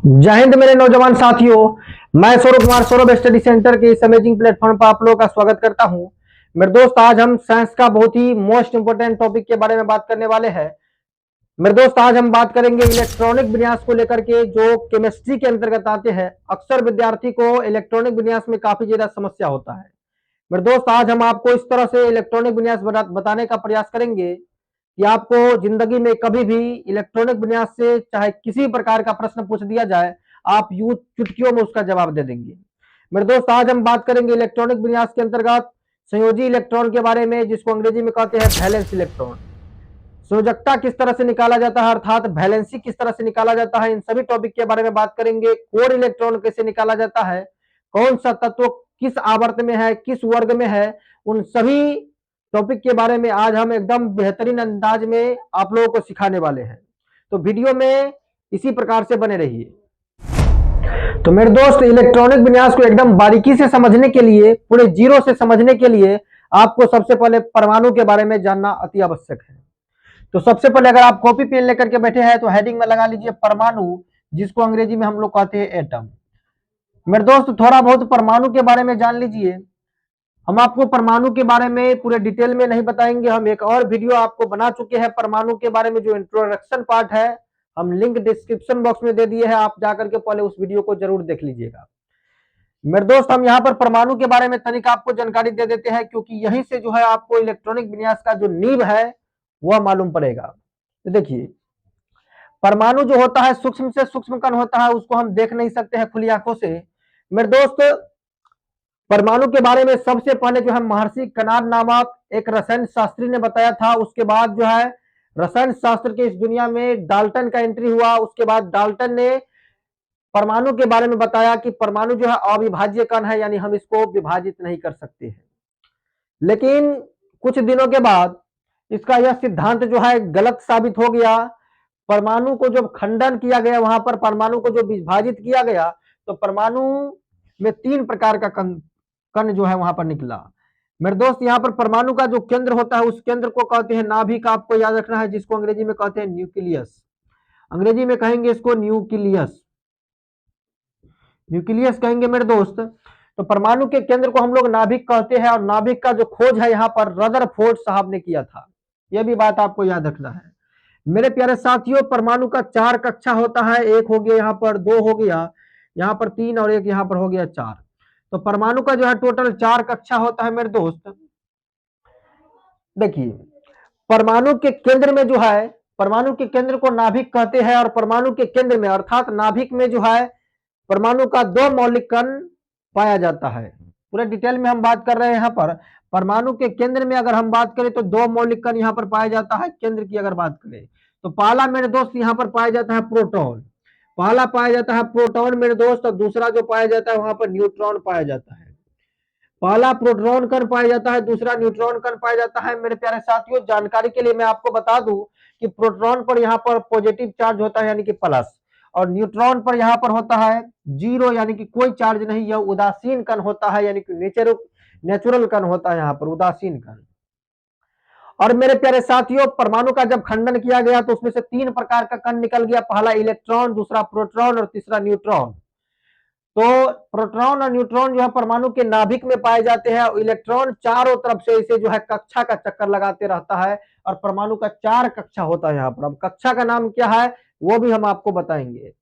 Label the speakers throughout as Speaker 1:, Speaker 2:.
Speaker 1: जय हिंद मेरे नौजवान साथियों। मैं सौरभ कुमार सौरभ स्टडी सेंटर के इस अमेजिंग प्लेटफॉर्म पर आप लोगों का स्वागत करता हूं। मेरे दोस्त, आज हम साइंस का बहुत ही मोस्ट इंपोर्टेंट टॉपिक के बारे में बात करने वाले हैं। मेरे दोस्त, आज हम बात करेंगे इलेक्ट्रॉनिक विन्यास को लेकर के, जो केमिस्ट्री के अंतर्गत आते हैं। अक्सर विद्यार्थी को इलेक्ट्रॉनिक विन्यास में काफी ज्यादा समस्या होता है। मेरे दोस्त, आज हम आपको इस तरह से इलेक्ट्रॉनिक विन्यास बताने का प्रयास करेंगे कि आपको जिंदगी में कभी भी इलेक्ट्रॉनिक विन्यास से चाहे किसी प्रकार का प्रश्न पूछ दिया जाए, आप यूं चुटकियों में उसका जवाब दे देंगे। मेरे दोस्त, आज हम बात करेंगे इलेक्ट्रॉनिक विन्यास के अंतर्गत संयोजी इलेक्ट्रॉन के बारे में, जिसको अंग्रेजी में कहते हैं वैलेंस इलेक्ट्रॉन। संयोजकता किस तरह से निकाला जाता है, अर्थात वैलेंसी किस तरह से निकाला जाता है, इन सभी टॉपिक के बारे में बात करेंगे। कोर इलेक्ट्रॉन कैसे निकाला जाता है, कौन सा तत्व किस आवर्त में है, किस वर्ग में है, उन सभी टॉपिक के बारे में आज हम एकदम बेहतरीन अंदाज में आप लोगों को सिखाने वाले हैं। तो वीडियो में इसी प्रकार से बने रहिए। तो मेरे दोस्त, इलेक्ट्रॉनिक विन्यास को एकदम बारीकी से समझने के लिए, पूरे जीरो से समझने के लिए आपको सबसे पहले परमाणु के बारे में जानना अति आवश्यक है। तो सबसे पहले अगर आप कॉपी पेन लेकर के बैठे हैं तो हेडिंग में लगा लीजिए परमाणु, जिसको अंग्रेजी में हम लोग कहते हैं एटम। मेरे दोस्त, थोड़ा बहुत परमाणु के बारे में जान लीजिए। हम आपको परमाणु के बारे में पूरे डिटेल में नहीं बताएंगे। हम एक और वीडियो आपको बना चुके हैं परमाणु के बारे में, जो इंट्रोडक्शन पार्ट है, हम लिंक डिस्क्रिप्शन बॉक्स में दे दिए हैं। आप जाकर के पहले उस वीडियो को जरूर देख लीजिएगा। मेरे दोस्त, हम यहाँ पर परमाणु के बारे में तनिक आपको जानकारी दे देते हैं, क्योंकि यहीं से जो है आपको इलेक्ट्रॉनिक विन्यास का जो नींव है वह मालूम पड़ेगा। तो देखिए, परमाणु जो होता है सूक्ष्म से सूक्ष्म कण होता है, उसको हम देख नहीं सकते हैं खुली आंखों से। मेरे दोस्त, परमाणु के बारे में सबसे पहले जो है महर्षि कणाद नामक एक रसायन शास्त्री ने बताया था। उसके बाद जो है रसायन शास्त्र के इस दुनिया में डाल्टन का एंट्री हुआ। उसके बाद डाल्टन ने परमाणु के बारे में बताया कि परमाणु जो है अविभाज्य कण है, यानी हम इसको विभाजित नहीं कर सकते हैं। लेकिन कुछ दिनों के बाद इसका यह सिद्धांत जो है गलत साबित हो गया। परमाणु को जब खंडन किया गया, वहां पर परमाणु को जो विभाजित किया गया, तो परमाणु में तीन प्रकार का कण जो है वहां पर निकला। मेरे दोस्त, यहाँ पर परमाणु का जो केंद्र होता है, उस केंद्र को कहते हैं नाभिक। आपको याद रखना है, जिसको अंग्रेजी में कहते हैं न्यूक्लियस। अंग्रेजी में कहेंगे इसको न्यूक्लियस, न्यूक्लियस कहेंगे मेरे दोस्त। तो परमाणु के केंद्र को हम लोग नाभिक कहते हैं, और नाभिक का जो खोज है यहाँ पर रदरफोर्ड साहब ने किया था। यह भी बात आपको याद रखना है। मेरे प्यारे साथियों, परमाणु का चार कक्षा होता है। एक हो गया यहाँ पर, दो हो गया यहाँ पर, तीन, और एक यहाँ पर हो गया चार। तो परमाणु का जो है टोटल चार कक्षा होता है मेरे दोस्त। देखिए, परमाणु के केंद्र में जो है, परमाणु के केंद्र को नाभिक कहते हैं, और परमाणु के केंद्र में अर्थात नाभिक में जो है परमाणु का दो मौलिक कण पाया जाता है। पूरे डिटेल में हम बात कर रहे हैं यहाँ पर। परमाणु के केंद्र में अगर हम बात करें तो दो मौलिक कण यहाँ पर पाया जाता है। केंद्र की अगर बात करें तो पहला मेरे दोस्त यहाँ पर पाया जाता है प्रोटॉन। पहला पाया जाता है प्रोटॉन मेरे दोस्त, और दूसरा जो पाया जाता है वहां पर न्यूट्रॉन पाया जाता है। पहला प्रोटॉन कण पाया जाता है, दूसरा न्यूट्रॉन कण पाया जाता है। मेरे प्यारे साथियों, जानकारी के लिए मैं आपको बता दूं कि प्रोटॉन पर यहाँ पर पॉजिटिव चार्ज होता है, यानी कि प्लस, और न्यूट्रॉन पर यहाँ पर होता है जीरो, यानी कि कोई चार्ज नहीं। यह उदासीन कण होता है, यानी कि नेचुरल कण होता है यहाँ पर, उदासीन कण। और मेरे प्यारे साथियों, परमाणु का जब खंडन किया गया तो उसमें से तीन प्रकार का कण निकल गया। पहला इलेक्ट्रॉन, दूसरा प्रोटॉन, और तीसरा न्यूट्रॉन। तो प्रोटॉन और न्यूट्रॉन जो है परमाणु के नाभिक में पाए जाते हैं। इलेक्ट्रॉन चारों तरफ से इसे जो है कक्षा का चक्कर लगाते रहता है, और परमाणु का चार कक्षा होता है यहाँ पर। अब कक्षा का नाम क्या है वो भी हम आपको बताएंगे।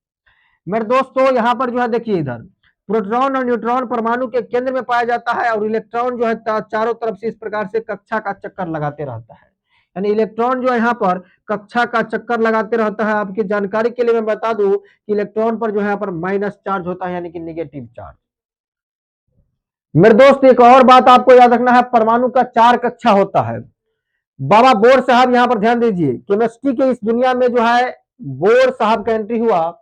Speaker 1: मेरे दोस्तों, यहाँ पर जो है देखिए, इधर प्रोटॉन और न्यूट्रॉन परमाणु के केंद्र में पाया जाता है, और इलेक्ट्रॉन जो है चारों तरफ से इस प्रकार से कक्षा का चक्कर लगाते रहता है। यानी इलेक्ट्रॉन जो है यहाँ पर कक्षा का चक्कर लगाते रहता है। आपकी जानकारी के लिए मैं बता दूं कि इलेक्ट्रॉन पर जो है यहाँ पर माइनस चार्ज होता है, यानी कि निगेटिव चार्ज। मेरे दोस्त, एक और बात आपको याद रखना है, परमाणु का चार कक्षा होता है। बाबा बोर साहब यहाँ पर ध्यान दीजिए, केमिस्ट्री के इस दुनिया में जो है बोर साहब का एंट्री हुआ।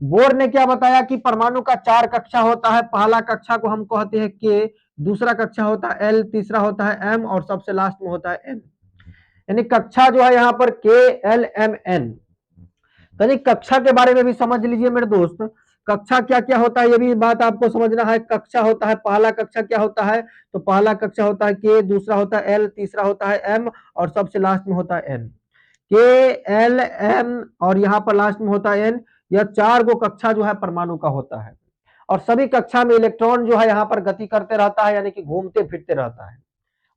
Speaker 1: बोर ने क्या बताया कि परमाणु का चार कक्षा होता है। पहला कक्षा को हम कहते हैं के, दूसरा कक्षा होता है एल, तीसरा होता है एम, और सबसे लास्ट में होता है एन। यानी कक्षा जो है यहाँ पर के एल एम एन। यानी कक्षा के बारे में भी समझ लीजिए मेरे दोस्त। कक्षा क्या क्या होता है ये भी बात आपको समझना है। कक्षा होता है, पहला कक्षा क्या होता है, तो पहला कक्षा होता है के, दूसरा होता है एल, तीसरा होता है एम, और सबसे लास्ट में होता है एन। के एल एम और यहाँ पर लास्ट में होता है एन। यह 4 गो कक्षा जो है परमाणु का होता है और सभी कक्षा में इलेक्ट्रॉन जो है यहाँ पर गति करते रहता है, यानी कि घूमते फिरते रहता है।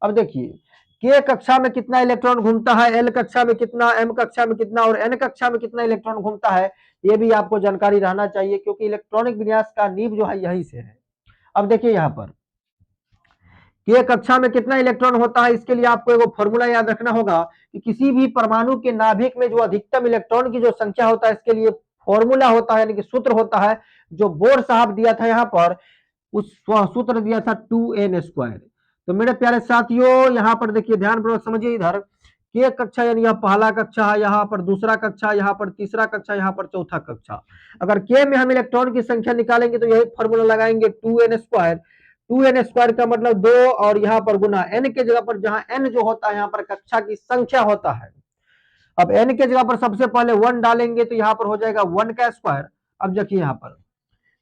Speaker 1: अब देखिए के कक्षा में कितना इलेक्ट्रॉन घूमता है, एल कक्षा में कितना, एम कक्षा में कितना और एन कक्षा में कितना इलेक्ट्रॉन घूमता है, ये भी आपको जानकारी रहना चाहिए, क्योंकि इलेक्ट्रॉनिक विन्यास का नींव जो है यही से है। अब देखिए यहाँ पर के कक्षा में कितना इलेक्ट्रॉन होता है, इसके लिए आपको एक फॉर्मूला याद रखना होगा कि किसी भी परमाणु के नाभिक में जो अधिकतम इलेक्ट्रॉन की जो संख्या होता है, इसके लिए फॉर्मूला होता है, यानी कि सूत्र होता है, जो बोर साहब दिया था यहाँ पर, उस सूत्र दिया था 2n²। तो मेरे प्यारे साथियों यहाँ पर देखिए ध्यानपूर्वक समझिए, इधर के कक्षा यानी यह पहला कक्षा है, यहाँ पर दूसरा कक्षा, यहाँ पर तीसरा कक्षा, यहाँ पर चौथा कक्षा। अगर के में हम इलेक्ट्रॉन की संख्या निकालेंगे तो यही फॉर्मूला लगाएंगे 2n²। 2n² का मतलब 2 और यहाँ पर गुना n के जगह पर, जहां n जो होता है यहाँ पर कक्षा की संख्या होता है। अब n के जगह पर सबसे पहले 1 डालेंगे तो यहाँ पर हो जाएगा 1 का स्क्वायर। अब देखिए यहाँ पर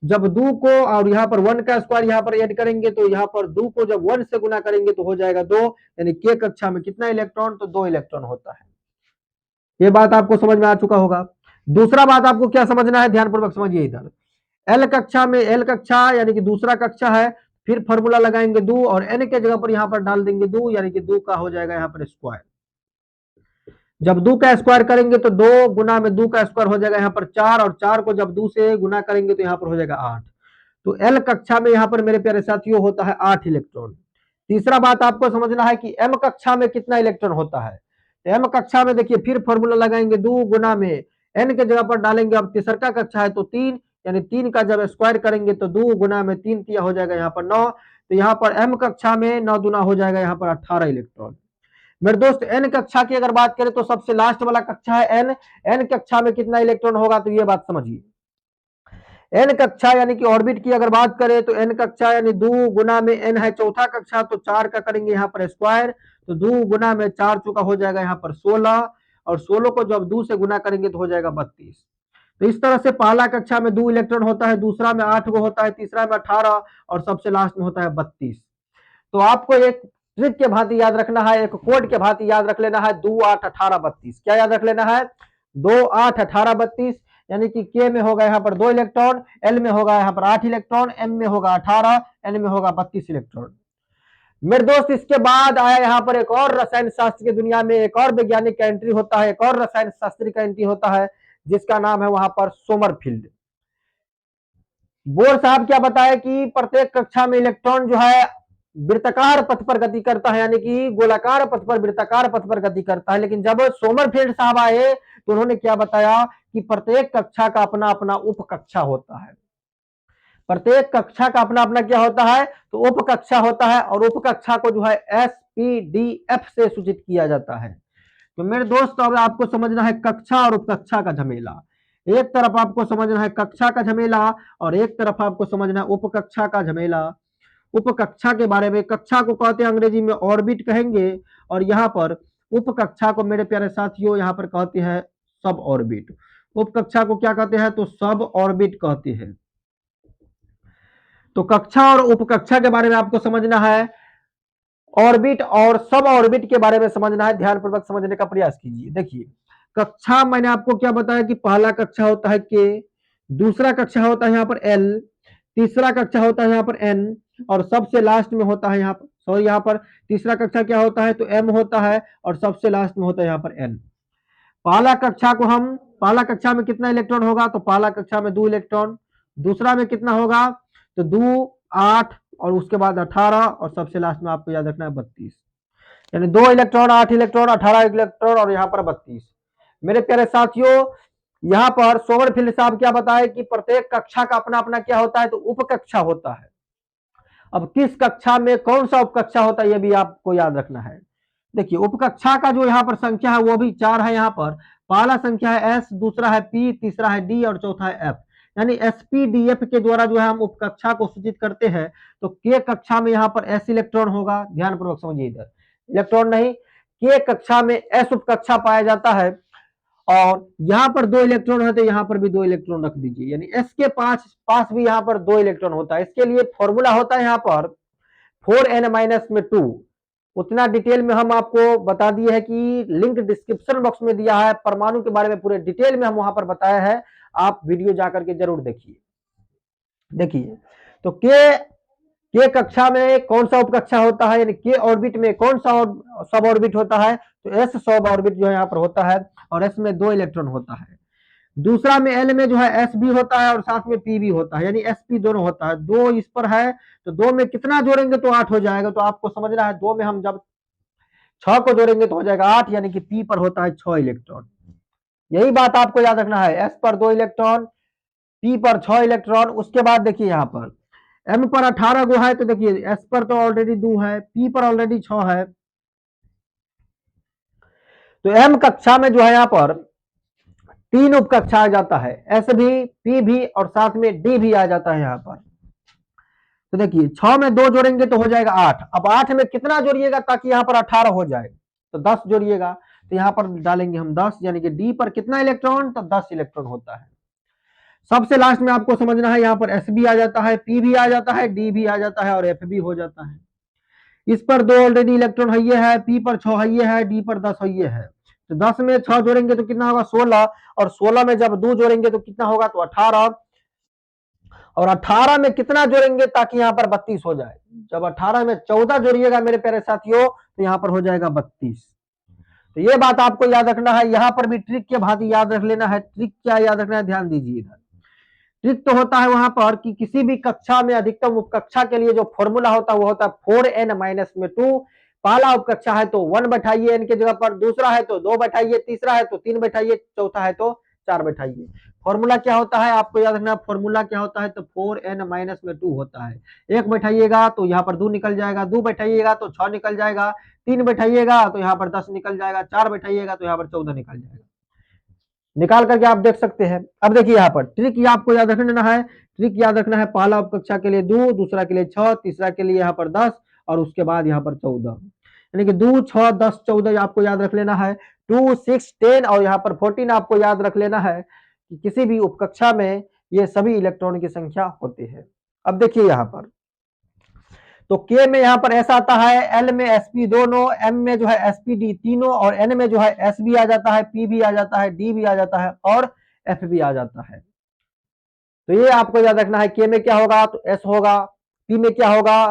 Speaker 1: जब 2 को और यहाँ पर 1 का स्क्वायर यहाँ पर ऐड करेंगे तो यहाँ पर 2 को जब 1 से गुना करेंगे तो हो जाएगा 2, यानी के कक्षा में कितना इलेक्ट्रॉन, तो 2 इलेक्ट्रॉन होता है। ये बात आपको समझ में आ चुका होगा। दूसरा बात आपको क्या समझना है, ध्यानपूर्वक समझिए, इधर एल कक्षा में, एल कक्षा यानी कि दूसरा कक्षा है, फिर फॉर्मूला लगाएंगे 2 और एन के जगह पर यहाँ पर डाल देंगे 2, यानी कि 2 का हो जाएगा यहाँ पर स्क्वायर। जब 2 का स्क्वायर करेंगे तो 2 गुना में 2 का स्क्वायर हो जाएगा यहाँ पर 4, और 4 को जब 2 से गुना करेंगे तो यहाँ पर हो जाएगा 8। तो एल कक्षा में यहाँ पर मेरे प्यारे साथियों होता है 8 इलेक्ट्रॉन। तीसरा बात आपको समझना है कि एम कक्षा में कितना इलेक्ट्रॉन होता है। एम कक्षा में देखिए फिर फॉर्मूला लगाएंगे 2 गुना में एन के जगह पर डालेंगे, अब तीसरा कक्षा है तो 3, यानी 3 का जब स्क्वायर करेंगे तो 2 गुना में 3 किया हो जाएगा यहाँ पर 9। तो यहाँ पर एम कक्षा में 9 दूना हो जाएगा यहाँ पर 18 इलेक्ट्रॉन। मेरे दोस्त एन कक्षा की अगर बात करें तो सबसे लास्ट वाला कक्षा है एन। एन कक्षा में कितना इलेक्ट्रॉन होगा, तो ये बात समझिए। एन कक्षा यानी कि ऑर्बिट की अगर बात करें तो एन कक्षा यानी 2 गुना में एन है चौथा कक्षा, तो 4 का करेंगे यहाँ पर स्क्वायर, तो 2 गुना में 4 चुका हो जाएगा यहाँ पर 16, और 16 को जब 2 से गुना करेंगे तो हो जाएगा 32। तो इस तरह से पहला कक्षा में 2 इलेक्ट्रॉन होता है, दूसरा में 8 गो होता है, तीसरा में 18 और सबसे लास्ट में होता है 32। तो आपको एक ट्रिक के भांति याद रखना है, एक कोड के भांति याद रख लेना है, 2 8 18 32। क्या याद रख लेना है, 2 8 18 32, यानी कि के में होगा यहाँ पर 2 इलेक्ट्रॉन, एल में होगा यहाँ पर 8 इलेक्ट्रॉन, एम में होगा 18, एन में होगा 32 इलेक्ट्रॉन। मेरे दोस्त इसके बाद आया यहाँ पर एक और रसायन शास्त्र की दुनिया में एक और वैज्ञानिक का एंट्री होता है, एक और रसायन शास्त्री का एंट्री होता है, जिसका नाम है वहां पर सोमरफील्ड। बोर साहब क्या बताया कि प्रत्येक कक्षा में इलेक्ट्रॉन जो है वृत्ताकार पथ पर गति करता है, यानी कि गोलाकार पथ पर वृत्ताकार पथ पर गति करता है। लेकिन जब सोमरफील्ड साहब आए तो उन्होंने क्या बताया कि प्रत्येक कक्षा का अपना अपना उप कक्षा होता है। प्रत्येक कक्षा का अपना अपना क्या होता है, तो उप कक्षा होता है, और उप कक्षा को जो है SPDF से सूचित किया जाता है। तो मेरे दोस्त अब आपको समझना है कक्षा और उपकक्षा का झमेला। एक तरफ आपको समझना है कक्षा का झमेला और एक तरफ आपको समझना है उपकक्षा का झमेला। उपकक्षा के बारे में, कक्षा को कहते हैं अंग्रेजी में ऑर्बिट कहेंगे, और यहाँ पर उपकक्षा को मेरे प्यारे साथियों यहाँ पर कहते हैं सब ऑर्बिट। उपकक्षा को क्या कहते हैं, तो सब ऑर्बिट कहते हैं। तो कक्षा और उपकक्षा के बारे में आपको समझना है, ऑर्बिट और सब ऑर्बिट के बारे में समझना है, ध्यानपूर्वक समझने का प्रयास कीजिए। देखिए कक्षा मैंने आपको क्या बताया कि पहला कक्षा होता है के, दूसरा कक्षा होता है यहाँ पर एल, तीसरा कक्षा होता है यहाँ पर एन, और सबसे लास्ट में होता है यहाँ पर, सॉरी यहाँ पर तीसरा कक्षा क्या होता है, तो एम होता है, और सबसे लास्ट में होता है यहाँ पर एन। पहला कक्षा को हम, पहला कक्षा में कितना इलेक्ट्रॉन होगा, तो पहला कक्षा में 2 इलेक्ट्रॉन, दूसरा में कितना होगा, तो 2 8 और उसके बाद 18, और सबसे लास्ट में आपको याद रखना है 32, यानी 2 इलेक्ट्रॉन 8 इलेक्ट्रॉन 18 इलेक्ट्रॉन और यहाँ पर 32। मेरे प्यारे साथियों यहाँ पर सोमरफील्ड साहब क्या बताए कि प्रत्येक कक्षा का अपना अपना क्या होता है, तो उपकक्षा होता है। अब किस कक्षा में कौन सा उपकक्षा होता है, यह भी आपको याद रखना है। देखिए उपकक्षा का जो यहाँ पर संख्या है वो भी 4 है। यहाँ पर पहला संख्या है S, दूसरा है P, तीसरा है D और चौथा है F, यानी SPDF के द्वारा जो है हम उपकक्षा को सूचित करते हैं। तो के कक्षा में यहाँ पर S इलेक्ट्रॉन होगा, ध्यानपूर्वक समझिए, इधर इलेक्ट्रॉन नहीं, के कक्षा में S उपकक्षा पाया जाता है, और यहाँ पर 2 इलेक्ट्रॉन होते हैं, यहाँ पर भी 2 इलेक्ट्रॉन रख दीजिए, यानी S के पास भी यहाँ पर 2 इलेक्ट्रॉन होता है। इसके लिए फॉर्मूला होता है यहाँ पर 4n-2। उतना डिटेल में हम आपको बता दिए है कि लिंक डिस्क्रिप्शन बॉक्स में दिया है, परमाणु के बारे में पूरे डिटेल में हम वहां पर बताया है, आप वीडियो जाकर के जरूर देखिए। देखिए तो के कक्षा में कौन सा उपकक्षा होता है, यानी के ऑर्बिट में कौन सा सब ऑर्बिट होता है, तो एस सब ऑर्बिट जो है यहाँ पर होता है, और एस में 2 इलेक्ट्रॉन होता है। दूसरा में एल में जो है एस भी होता है और साथ में पी भी होता है, यानी एस पी दोनों होता है। 2 इस पर है तो 2 में कितना जोड़ेंगे तो 8 हो जाएगा, तो आपको समझना है 2 में हम जब 6 को जोड़ेंगे तो हो जाएगा 8, यानी कि पी पर होता है 6 इलेक्ट्रॉन। यही बात आपको याद रखना है, एस पर 2 इलेक्ट्रॉन, पी पर 6 इलेक्ट्रॉन। उसके बाद देखिए यहाँ पर एम पर 18 गो है, तो देखिए एस पर तो ऑलरेडी 2 है, पी पर ऑलरेडी 6 है, तो एम कक्षा में जो है यहाँ पर 3 उपकक्षा आ जाता है, एस भी, पी भी और साथ में डी भी आ जाता है यहाँ पर। तो देखिए 6 में 2 जोड़ेंगे तो हो जाएगा 8। अब 8 में कितना जोड़िएगा ताकि यहाँ पर 18 हो जाए, तो 10 जोड़िएगा, तो यहाँ पर डालेंगे हम 10, यानी कि डी पर कितना इलेक्ट्रॉन, तो 10 इलेक्ट्रॉन होता है। सबसे लास्ट में आपको समझना है, यहाँ पर एस भी आ जाता है, पी भी आ जाता है, डी भी आ जाता है और एफ भी हो जाता है। इस पर 2 ऑलरेडी इलेक्ट्रॉन है, ये है, पी पर 6 है, ये है, डी पर 10 है, ये है। तो 10 में 6 जोड़ेंगे तो कितना होगा 16, और 16 में जब 2 जोड़ेंगे तो कितना होगा, तो 18, और 18 में कितना जोड़ेंगे ताकि यहाँ पर 32 हो जाए। जब 18 में 14 जोड़िएगा मेरे प्यारे साथियों तो यहाँ पर हो जाएगा 32। तो ये बात आपको याद रखना है, यहाँ पर भी ट्रिक के भांति याद रख लेना है। ट्रिक क्या याद रखना है, ध्यान दीजिए इधर। ट्रिक तो होता है वहां पर कि किसी भी कक्षा में अधिकतम उपकक्षा के लिए जो फॉर्मूला होता है वो होता है 4n-2। पहला उपकक्षा है तो 1 बैठाइए एन के जगह पर, दूसरा है तो 2 बैठाइए, तीसरा है तो 3 बैठाइए, चौथा है तो 4 बैठाइए। फॉर्मूला क्या होता है आपको याद रखना, फॉर्मूला क्या होता है, तो 4n-2 होता है। 1 बैठाइएगा तो यहाँ पर 2 निकल जाएगा, 2 बैठाइएगा तो 6 निकल जाएगा, 3 बैठाइएगा तो यहाँ पर 10 निकल जाएगा, 4 बैठाइएगा तो यहाँ पर 14 निकल जाएगा। निकाल करके आप देख सकते हैं। अब देखिए यहाँ पर ट्रिक ये आपको याद रखना है, ट्रिक याद रखना है, पहला उपकक्षा के लिए 2, दूसरा के लिए 6, तीसरा के लिए यहाँ पर 10 और उसके बाद यहाँ पर 14, यानी कि 2, 6, 10, 14 आपको याद रख लेना है। 2, 6, 10 और यहाँ पर 14 आपको याद रख लेना है कि किसी भी उपकक्षा में ये सभी इलेक्ट्रॉन की संख्या होती है। अब देखिए यहाँ पर तो के में यहाँ पर ऐसा आता है, एल में एसपी दोनों, एम में जो है एसपीडी तीनों, और एन में जो है एस भी आ जाता है, पी भी आ जाता है, डी भी आ जाता है और एफ भी आ जाता है। तो ये आपको याद रखना है, के में क्या होगा तो एस होगा, पी में क्या होगा,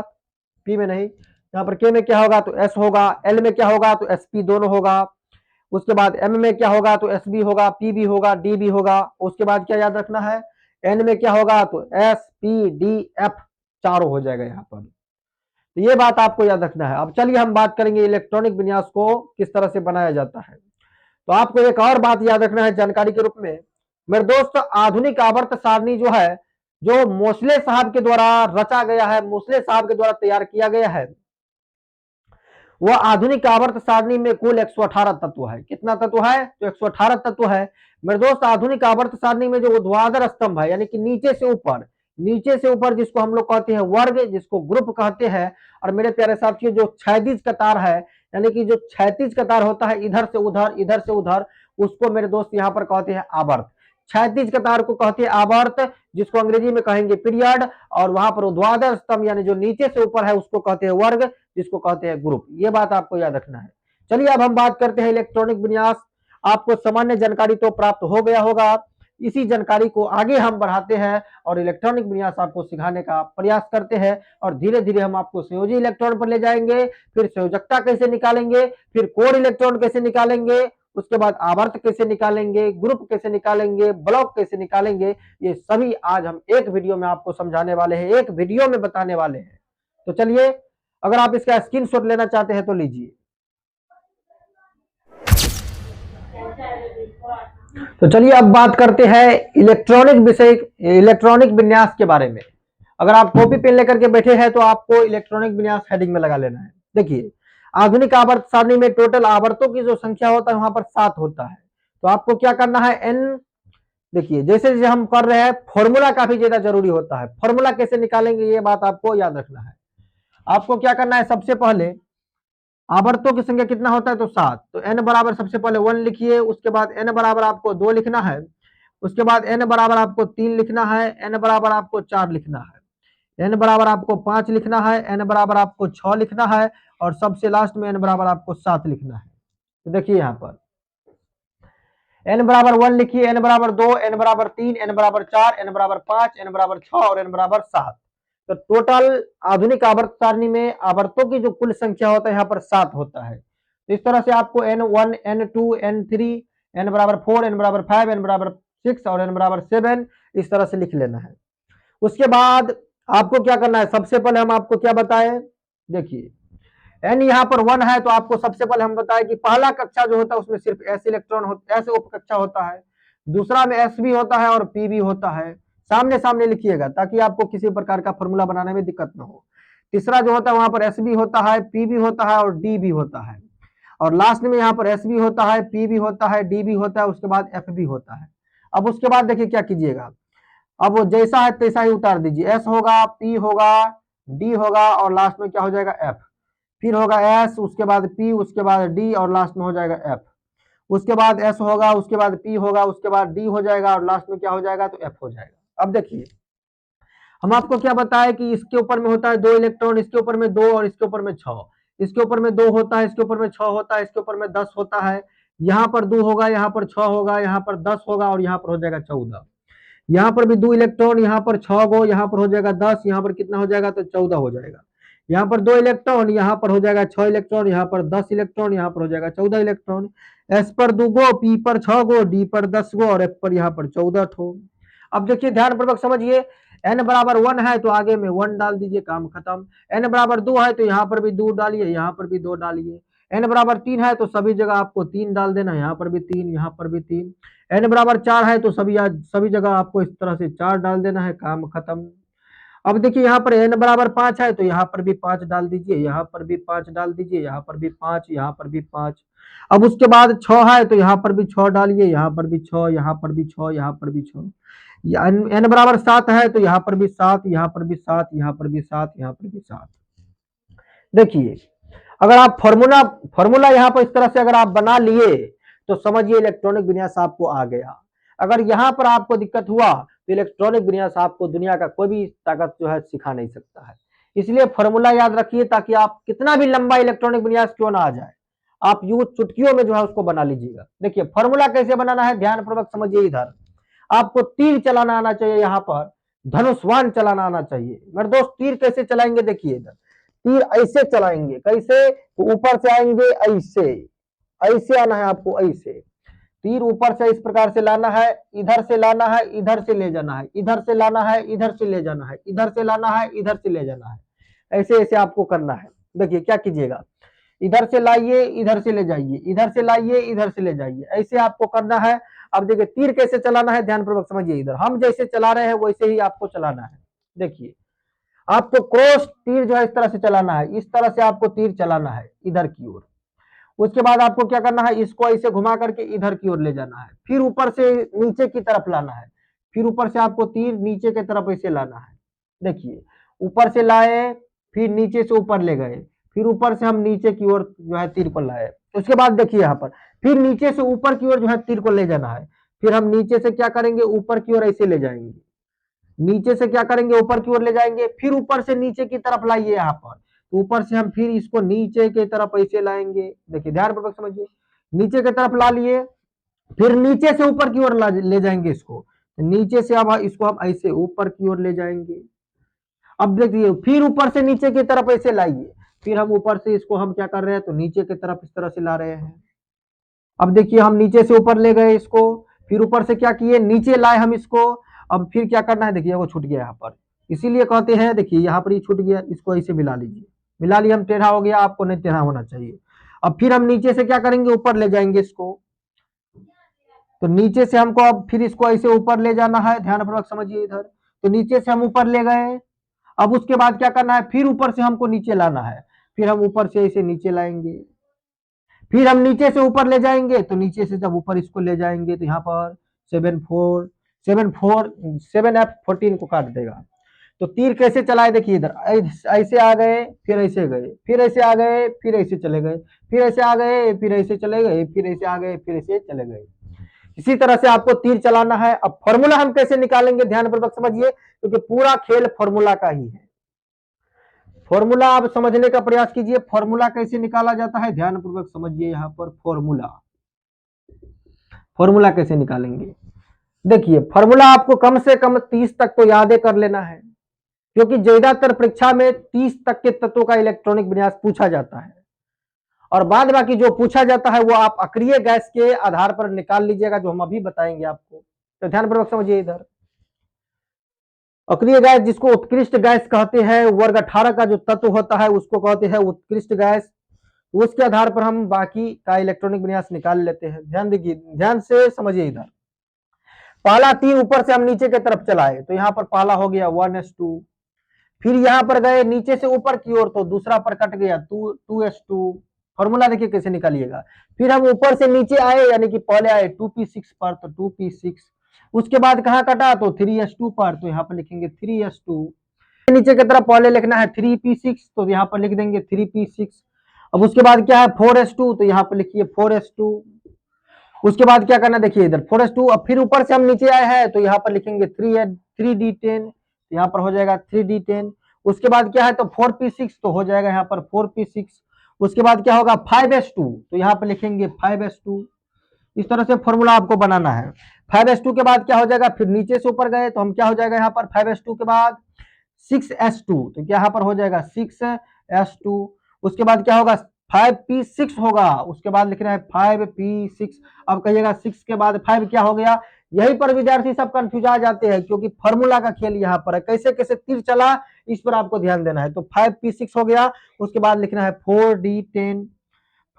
Speaker 1: पी में नहीं, यहाँ पर के में क्या होगा तो एस होगा, एल में क्या होगा तो एस पी दोनों होगा, उसके बाद एम में क्या होगा तो एस बी होगा, पी भी होगा, डी भी होगा। उसके बाद क्या याद रखना है, एन में क्या होगा तो एस पी डी एफ चारों हो जाएगा यहाँ पर। तो ये बात आपको याद रखना है। अब चलिए हम बात करेंगे इलेक्ट्रॉनिक विन्यास को किस तरह से बनाया जाता है। तो आपको एक और बात याद रखना है जानकारी के रूप में, मेरे दोस्त, आधुनिक आवर्त सारणी जो है, जो मोसले साहब के द्वारा रचा गया है, मोसले साहब के द्वारा तैयार किया गया है, वह आधुनिक आवर्त सारणी में कुल 118 तत्व है। कितना तत्व है, तो 118 तत्व है। मेरे दोस्त, आधुनिक आवर्त सारणी में जो ऊर्ध्वाधर स्तंभ है, यानी कि नीचे से ऊपर जिसको हम लोग कहते हैं वर्ग, जिसको ग्रुप कहते हैं, और मेरे प्यारे साथियों जो क्षैतिज कतार है, यानी कि जो क्षैतिज कतार होता है इधर से उधर इधर से उधर, उसको मेरे दोस्त यहाँ पर कहते हैं आवर्त। क्षैतिज कतार को कहते हैं आवर्त, जिसको अंग्रेजी में कहेंगे पीरियड, और वहां पर ऊर्ध्वाधर स्तंभ यानी जो नीचे से ऊपर है उसको कहते हैं वर्ग, जिसको कहते हैं ग्रुप। ये बात आपको याद रखना है। चलिए अब हम बात करते हैं इलेक्ट्रॉनिक विन्यास। आपको सामान्य जानकारी तो प्राप्त हो गया होगा, इसी जानकारी को आगे हम बढ़ाते हैं और इलेक्ट्रॉनिक विन्यास आपको सिखाने का प्रयास करते हैं, और धीरे धीरे हम आपको संयोजी इलेक्ट्रॉन पर ले जाएंगे, फिर संयोजकता कैसे निकालेंगे, फिर कोर इलेक्ट्रॉन कैसे निकालेंगे, उसके बाद आवर्त कैसे निकालेंगे, ग्रुप कैसे निकालेंगे, ब्लॉक कैसे निकालेंगे, ये सभी आज हम एक वीडियो में आपको समझाने वाले हैं, एक वीडियो में बताने वाले हैं। तो चलिए, अगर आप इसका स्क्रीनशॉट लेना चाहते हैं तो लीजिए। तो चलिए अब बात करते हैं इलेक्ट्रॉनिक विन्यास के बारे में। अगर आप कॉपी पेन लेकर के बैठे हैं तो आपको इलेक्ट्रॉनिक विन्यास हेडिंग में लगा लेना है। देखिए, आधुनिक आवर्त सारणी में टोटल आवर्तों की जो संख्या होता है वहां पर 7 होता है। तो आपको क्या करना है, एन, देखिए जैसे जैसे हम कर रहे हैं फॉर्मूला काफी ज्यादा जरूरी होता है। फॉर्मूला कैसे निकालेंगे ये बात आपको याद रखना है। आपको क्या करना है, सबसे पहले आवर्तों की संख्या कितना होता है तो 7, तो n बराबर सबसे पहले 1 लिखिए, उसके बाद n बराबर आपको 2 लिखना है, उसके बाद n बराबर आपको 3 लिखना है, n बराबर आपको 4 लिखना है, n बराबर आपको 5 लिखना है, n बराबर आपको 6 लिखना है, और सबसे लास्ट में n बराबर आपको 7 लिखना है। तो देखिए यहाँ पर एन बराबर 1 लिखिए, एन बराबर 2, एन बराबर 3, एन बराबर 4, एन बराबर 5, एन बराबर 6 और एन बराबर 7। तो टोटल आधुनिक आवर्त सारणी में आवर्तों की जो कुल संख्या होता है यहाँ पर 7 होता है। तो इस तरह से आपको n1, n2, n3, n बराबर 4, n बराबर 5, n बराबर 6 और n बराबर 7 इस तरह से लिख लेना है। उसके बाद आपको क्या करना है, सबसे पहले हम आपको क्या बताएं, देखिए n यहाँ पर 1 है तो आपको सबसे पहले हम बताएं कि पहला कक्षा जो होता है उसमें सिर्फ s इलेक्ट्रॉन होता है, s उप कक्षा होता है, दूसरा में s भी होता है और p भी होता है। सामने सामने लिखिएगा ताकि आपको किसी प्रकार का फॉर्मूला बनाने में दिक्कत ना हो। तीसरा जो होता है वहां पर s भी होता है, p भी होता है और d भी होता है, और लास्ट में यहाँ पर s भी होता है, p भी होता है, d भी होता है, उसके बाद f भी होता है। अब उसके बाद देखिए क्या कीजिएगा, अब वो जैसा है तैसा ही उतार दीजिए, s होगा, p होगा, d होगा और लास्ट में क्या हो जाएगा f, फिर होगा s, उसके बाद p, उसके बाद d और लास्ट में हो जाएगा f, उसके बाद s होगा, उसके बाद p होगा, उसके बाद d हो जाएगा और लास्ट में क्या हो जाएगा, तो f हो जाएगा। अब देखिए हम आपको क्या बताए कि इसके ऊपर में होता है 2 इलेक्ट्रॉन, इसके ऊपर में 2 और इसके ऊपर में 6, इसके ऊपर में 2 होता है, इसके ऊपर में 6 होता है, इसके ऊपर में 10 होता है, यहाँ पर 2 होगा, यहाँ पर 6 होगा, यहाँ पर 10 होगा और यहाँ पर हो जाएगा 14। यहाँ पर भी 2 इलेक्ट्रॉन, यहाँ पर 6 गो, यहाँ पर हो जाएगा 10, यहाँ पर कितना हो जाएगा, तो 14 हो जाएगा। यहाँ पर 2 इलेक्ट्रॉन, यहाँ पर हो जाएगा 6 इलेक्ट्रॉन, यहाँ पर 10 इलेक्ट्रॉन, यहाँ पर हो जाएगा 14 इलेक्ट्रॉन। एस पर 2 गो, पी पर 6 गो, डी पर 10 गो और एफ पर यहाँ पर 14 ठो। अब देखिए ध्यान पूर्वक समझिए, एन बराबर 1 है तो आगे में 1 डाल दीजिए, काम खत्म। एन बराबर 2 है तो यहाँ पर भी 2 डालिए, यहाँ पर भी 2 डालिए। एन बराबर 3 है तो सभी जगह आपको 3 डाल देना, यहाँ पर भी 3, यहाँ पर भी 3। एन बराबर 4 है तो सभी जगह आपको इस तरह से 4 डाल देना है, काम खत्म। अब देखिए यहाँ पर एन बराबर 5 है तो यहाँ पर भी 5 डाल दीजिए, यहाँ पर भी 5 डाल दीजिए, यहाँ पर भी 5, यहाँ पर भी 5। अब उसके बाद 6 है तो यहाँ पर भी 6 डालिए, यहाँ पर भी 6, यहाँ पर भी 6, यहाँ पर भी 6। एन बराबर 7 है तो यहाँ पर भी 7, यहाँ पर भी 7, यहाँ पर भी 7, यहाँ पर भी 7। देखिए अगर आप फॉर्मूला फॉर्मूला यहाँ पर इस तरह से अगर आप बना लिए तो समझिए इलेक्ट्रॉनिक विन्यास आपको आ गया। अगर यहाँ पर आपको दिक्कत हुआ तो इलेक्ट्रॉनिक विन्यास आपको दुनिया का कोई भी ताकत जो है सिखा नहीं सकता है। इसलिए फॉर्मूला याद रखिए ताकि आप कितना भी लंबा इलेक्ट्रॉनिक विन्यास क्यों ना आ जाए, आप यूं चुटकियों में जो है उसको बना लीजिएगा। देखिए फॉर्मूला कैसे बनाना है, ध्यानपूर्वक समझिए। इधर आपको तीर चलाना आना चाहिए, यहाँ पर धनुष्वान चलाना आना चाहिए। मेरे दोस्त तीर कैसे चलाएंगे, देखिए इधर तीर ऐसे चलाएंगे, कैसे, तो ऊपर से आएंगे ऐसे, ऐसे आना है आपको, ऐसे तीर ऊपर से इस प्रकार से लाना है, इधर से लाना है, इधर से ले जाना है, इधर से लाना है, इधर से ले जाना है, इधर से लाना है, इधर से ले जाना है, ऐसे ऐसे आपको करना है। देखिए क्या कीजिएगा, इधर से लाइए, इधर से ले जाइए, इधर से लाइए, इधर से ले जाइए, ऐसे आपको करना है। अब देखिए तीर कैसे चलाना है, ध्यानपूर्वक समझिए। इधर हम जैसे चला रहे हैं वैसे ही आपको चलाना है। देखिए आपको क्रॉस तीर जो है इस तरह से चलाना है, इस तरह से आपको तीर चलाना है इधर की ओर। उसके बाद आपको क्या करना है, इसको ऐसे घुमा करके इधर की ओर ले जाना है, फिर ऊपर से नीचे की तरफ लाना है, फिर ऊपर से आपको तीर नीचे की तरफ ऐसे लाना है। देखिए ऊपर से लाए, फिर नीचे से ऊपर ले गए, फिर ऊपर से हम नीचे की ओर जो है तीर को लाए। उसके बाद देखिए यहाँ पर फिर नीचे से ऊपर की ओर जो है तीर को ले जाना है, फिर हम नीचे से क्या करेंगे, ऊपर की ओर ऐसे ले जाएंगे, नीचे से क्या करेंगे, ऊपर की ओर ले जाएंगे, फिर ऊपर से नीचे की तरफ लाइए यहाँ पर, तो ऊपर से हम फिर इसको नीचे की तरफ ऐसे लाएंगे। देखिए ध्यानपूर्वक समझिए, नीचे की तरफ ला लिए, फिर नीचे से ऊपर की ओर ले जाएंगे इसको, नीचे से अब इसको हम ऐसे ऊपर की ओर ले जाएंगे। अब देखिए फिर ऊपर से नीचे की तरफ ऐसे लाइए, फिर हम ऊपर से इसको हम क्या कर रहे हैं, तो नीचे की तरफ इस तरह से ला रहे हैं। अब देखिए हम नीचे से ऊपर ले गए इसको, फिर ऊपर से क्या किए, नीचे लाए हम इसको। अब फिर क्या करना है, देखिए वो छूट गया यहाँ पर, इसीलिए कहते हैं, देखिए यहाँ पर ये छूट गया, इसको ऐसे मिला लीजिए, मिला लिया हम, टेढ़ा हो गया, आपको नहीं टेढ़ा होना चाहिए। अब फिर हम नीचे से क्या करेंगे, ऊपर ले जाएंगे इसको, तो नीचे से हमको अब फिर इसको ऐसे ऊपर ले जाना है, ध्यानपूर्वक समझिए। इधर तो नीचे से हम ऊपर ले गए, अब उसके बाद क्या करना है, फिर ऊपर से हमको नीचे लाना है, फिर हम ऊपर से ऐसे नीचे लाएंगे, फिर हम नीचे से ऊपर ले जाएंगे, तो नीचे से जब ऊपर इसको ले जाएंगे तो यहाँ पर 7F14 को काट देगा। तो तीर कैसे चलाए, देखिए इधर ऐसे आ गए, फिर ऐसे गए, फिर ऐसे आ गए, फिर ऐसे चले गए, फिर ऐसे आ गए, फिर ऐसे चले गए, फिर ऐसे आ गए, फिर ऐसे चले गए। इसी तरह से आपको तीर चलाना है। अब फॉर्मूला हम कैसे निकालेंगे, ध्यानपूर्वक समझिए, क्योंकि पूरा खेल फॉर्मूला का ही है। फॉर्मूला आप समझने का प्रयास कीजिए, फॉर्मूला कैसे निकाला जाता है, ध्यानपूर्वक समझिए। यहाँ पर फॉर्मूला फॉर्मूला कैसे निकालेंगे? देखिए फॉर्मूला आपको कम से कम 30 तक तो याद कर लेना है, क्योंकि ज्यादातर परीक्षा में 30 तक के तत्वों का इलेक्ट्रॉनिक विन्यास पूछा जाता है, और बाद बाकी जो पूछा जाता है वो आप अक्रिय गैस के आधार पर निकाल लीजिएगा, जो हम अभी बताएंगे आपको। तो ध्यानपूर्वक समझिए। इधर अक्रिय गैस जिसको उत्कृष्ट गैस कहते हैं, वर्ग 18 का जो तत्व होता है उसको कहते हैं उत्कृष्ट गैस। उसके आधार पर हम बाकी का इलेक्ट्रॉनिक विन्यास निकाल लेते हैं। ध्यान दीजिए, ध्यान से समझिए। इधर पहला 3 ऊपर से हम नीचे की तरफ चलाए तो यहाँ पर पहला हो गया 1s2, फिर यहाँ पर गए नीचे से ऊपर की ओर तो दूसरा पर कट गया 2s2। फॉर्मूला देखिए कैसे निकालिएगा। फिर हम ऊपर से नीचे आए, यानी कि पहले आए 2p6 पर तो 2p6, उसके बाद कहाँ कटा तो 3s2 पर, तो यहाँ पर लिखेंगे 3s2। नीचे की तरफ पहले लिखना है 3p6 तो यहाँ पर लिख देंगे 3p6। अब उसके बाद क्या है 4s2 तो यहाँ पर लिखिए 4s2। उसके बाद क्या करना देखिए इधर 4s2। अब फिर ऊपर से हम नीचे आए हैं तो यहाँ पर लिखेंगे 3d10, यहाँ पर हो जाएगा 3d10। उसके बाद क्या है तो 4p6 तो हो जाएगा यहाँ पर 4p6। उसके बाद क्या होगा 5s2 तो यहाँ पर लिखेंगे 5s2। इस तरह से फॉर्मूला आपको बनाना है। 5s2 के बाद क्या हो जाएगा, फिर नीचे से ऊपर गए तो हम क्या हो जाएगा यहाँ पर 5s2 के बाद 6s2 तो यहाँ पर हो जाएगा 6s2। उसके बाद क्या होगा 5p6 होगा, उसके बाद लिखना है 5p6। अब कहिएगा 6 के बाद 5 क्या हो गया। यही पर विद्यार्थी सब कंफ्यूज आ जाते हैं, क्योंकि फॉर्मूला का खेल यहाँ पर है, कैसे कैसे तीर चला इस पर आपको ध्यान देना है। तो 5p6 हो गया, उसके बाद लिखना है 4d10।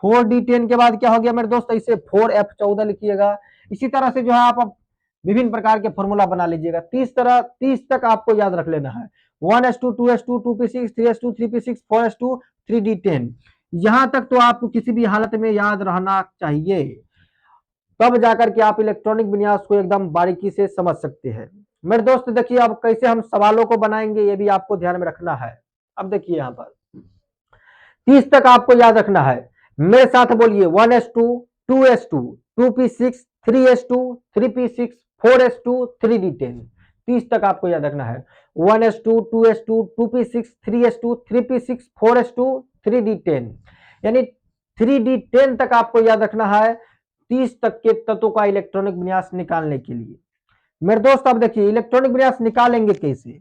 Speaker 1: 4d10 के बाद क्या हो गया मेरे दोस्त, इसे 4f14 लिखिएगा। इसी तरह से जो है आप विभिन्न प्रकार के फॉर्मूला बना लीजिएगा। 30 तक आपको याद रख लेना है। 1s2, 2s2, 2p6, 3s2, 3p6, 4s2, 3d10, यहां तक तो आपको किसी भी हालत में याद रहना चाहिए, तब जाकर के आप इलेक्ट्रॉनिक विन्यास को एकदम बारीकी से समझ सकते हैं। मेरे दोस्त देखिए अब कैसे हम सवालों को बनाएंगे ये भी आपको ध्यान में रखना है। अब देखिए यहाँ पर 30 तक आपको याद रखना है। मेरे साथ बोलिए 1s2, 2s2, 2p6, 3s2, 3p6, 4s2, 3d10। 30 तक आपको याद रखना है। 1s2, 2s2, 2p6, 3s2, 3p6, 4s2, 3d10, यानी 3d10 तक आपको याद रखना है 30 तक के तत्वों का इलेक्ट्रॉनिक विन्यास निकालने के लिए। मेरे दोस्त अब देखिए इलेक्ट्रॉनिक विन्यास निकालेंगे कैसे।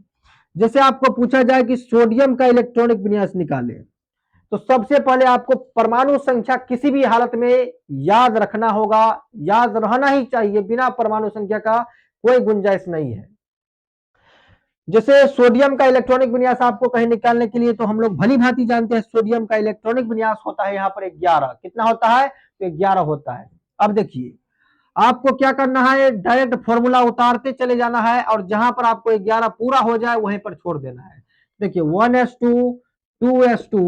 Speaker 1: जैसे आपको पूछा जाए कि सोडियम का इलेक्ट्रॉनिक विन्यास निकाले, तो सबसे पहले आपको परमाणु संख्या किसी भी हालत में याद रखना होगा, याद रहना ही चाहिए, बिना परमाणु संख्या का कोई गुंजाइश नहीं है। जैसे सोडियम का इलेक्ट्रॉनिक विन्यास आपको कहीं निकालने के लिए तो हम लोग भली भांति जानते हैं सोडियम का इलेक्ट्रॉनिक विन्यास होता है यहाँ पर 11। कितना होता है तो 11 होता है। अब देखिए आपको क्या करना है, डायरेक्ट फॉर्मूला उतारते चले जाना है, और जहां पर आपको 11 पूरा हो जाए वहीं पर छोड़ देना है। देखिए 1s2, 2s2,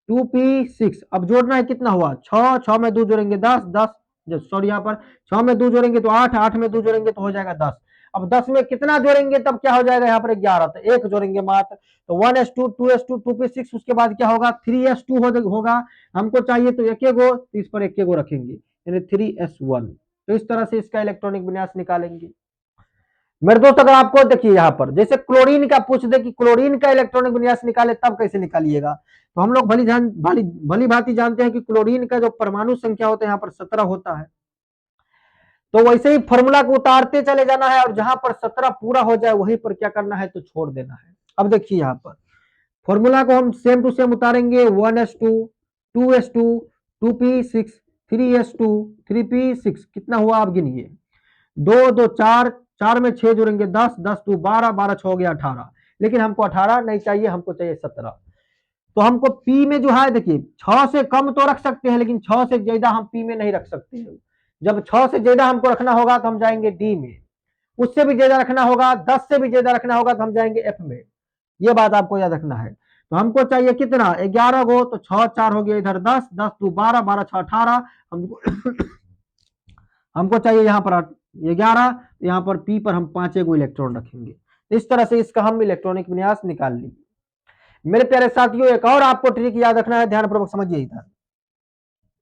Speaker 1: 2p6, अब जोड़ना है कितना हुआ 6, 6 में 2 जोड़ेंगे 10, 10 सॉरी यहाँ पर 6 में 2 जोड़ेंगे तो 8, 8 में 2 जोड़ेंगे तो हो जाएगा 10। अब 10 में कितना जोड़ेंगे तब क्या हो जाएगा यहाँ पर 11, तो 1 जोड़ेंगे मात्र। तो 1s2, 2s2, 2p6, उसके बाद क्या होगा 3s2 होगा। हमको चाहिए तो एक गो, इस पर एक गो रखेंगे यानी 3s1। तो इस तरह से इसका इलेक्ट्रॉनिक विन्यास निकालेंगे। मेरे दोस्त अगर आपको देखिए यहाँ पर जैसे क्लोरीन का पूछ दे कि क्लोरीन का इलेक्ट्रॉनिक विन्यास निकाले तब कैसे निकालिएगा, तो हम लोग भली भांति जानते हैं कि क्लोरीन का जो परमाणु संख्या होता है यहाँ पर 17 होता है। तो वैसे ही फॉर्मूला को उतारते चले जाना है, और जहां पर 17 पूरा हो जाए वहीं पर क्या करना है तो छोड़ देना है। अब देखिए यहाँ पर फॉर्मूला को हम सेम टू सेम उतारेंगे। 1s2, 2s2, 2p6, 3s2, 3p6, कितना हुआ आप गिनिए। 2, 2, 4, 4 में 6 जोड़ेंगे 10, 10 2 12, 12 6 हो गया 18। लेकिन हमको 18 नहीं चाहिए, हमको चाहिए 17। तो हमको पी में जो है देखिए 6 से कम तो रख सकते हैं, लेकिन 6 से ज्यादा हम पी में नहीं रख सकते हैं। जब 6 से ज्यादा हमको रखना होगा तो हम जाएंगे डी में, उससे भी ज्यादा रखना होगा, 10 से भी ज्यादा रखना होगा तो हम जाएंगे एफ में। ये बात आपको याद रखना है। तो हमको चाहिए कितना 11 गो, तो 6 4 हो गया इधर 10, 10 2 12, 12 6 18। हमको हमको चाहिए यहाँ पर 11, यहाँ पर पी पर हम 5 गो इलेक्ट्रॉन रखेंगे। इस तरह से इसका हम इलेक्ट्रॉनिक विन्यास निकाल लेंगे। मेरे प्यारे साथियों एक और आपको ट्रिक याद रखना है, ध्यानपूर्वक समझिए। इधर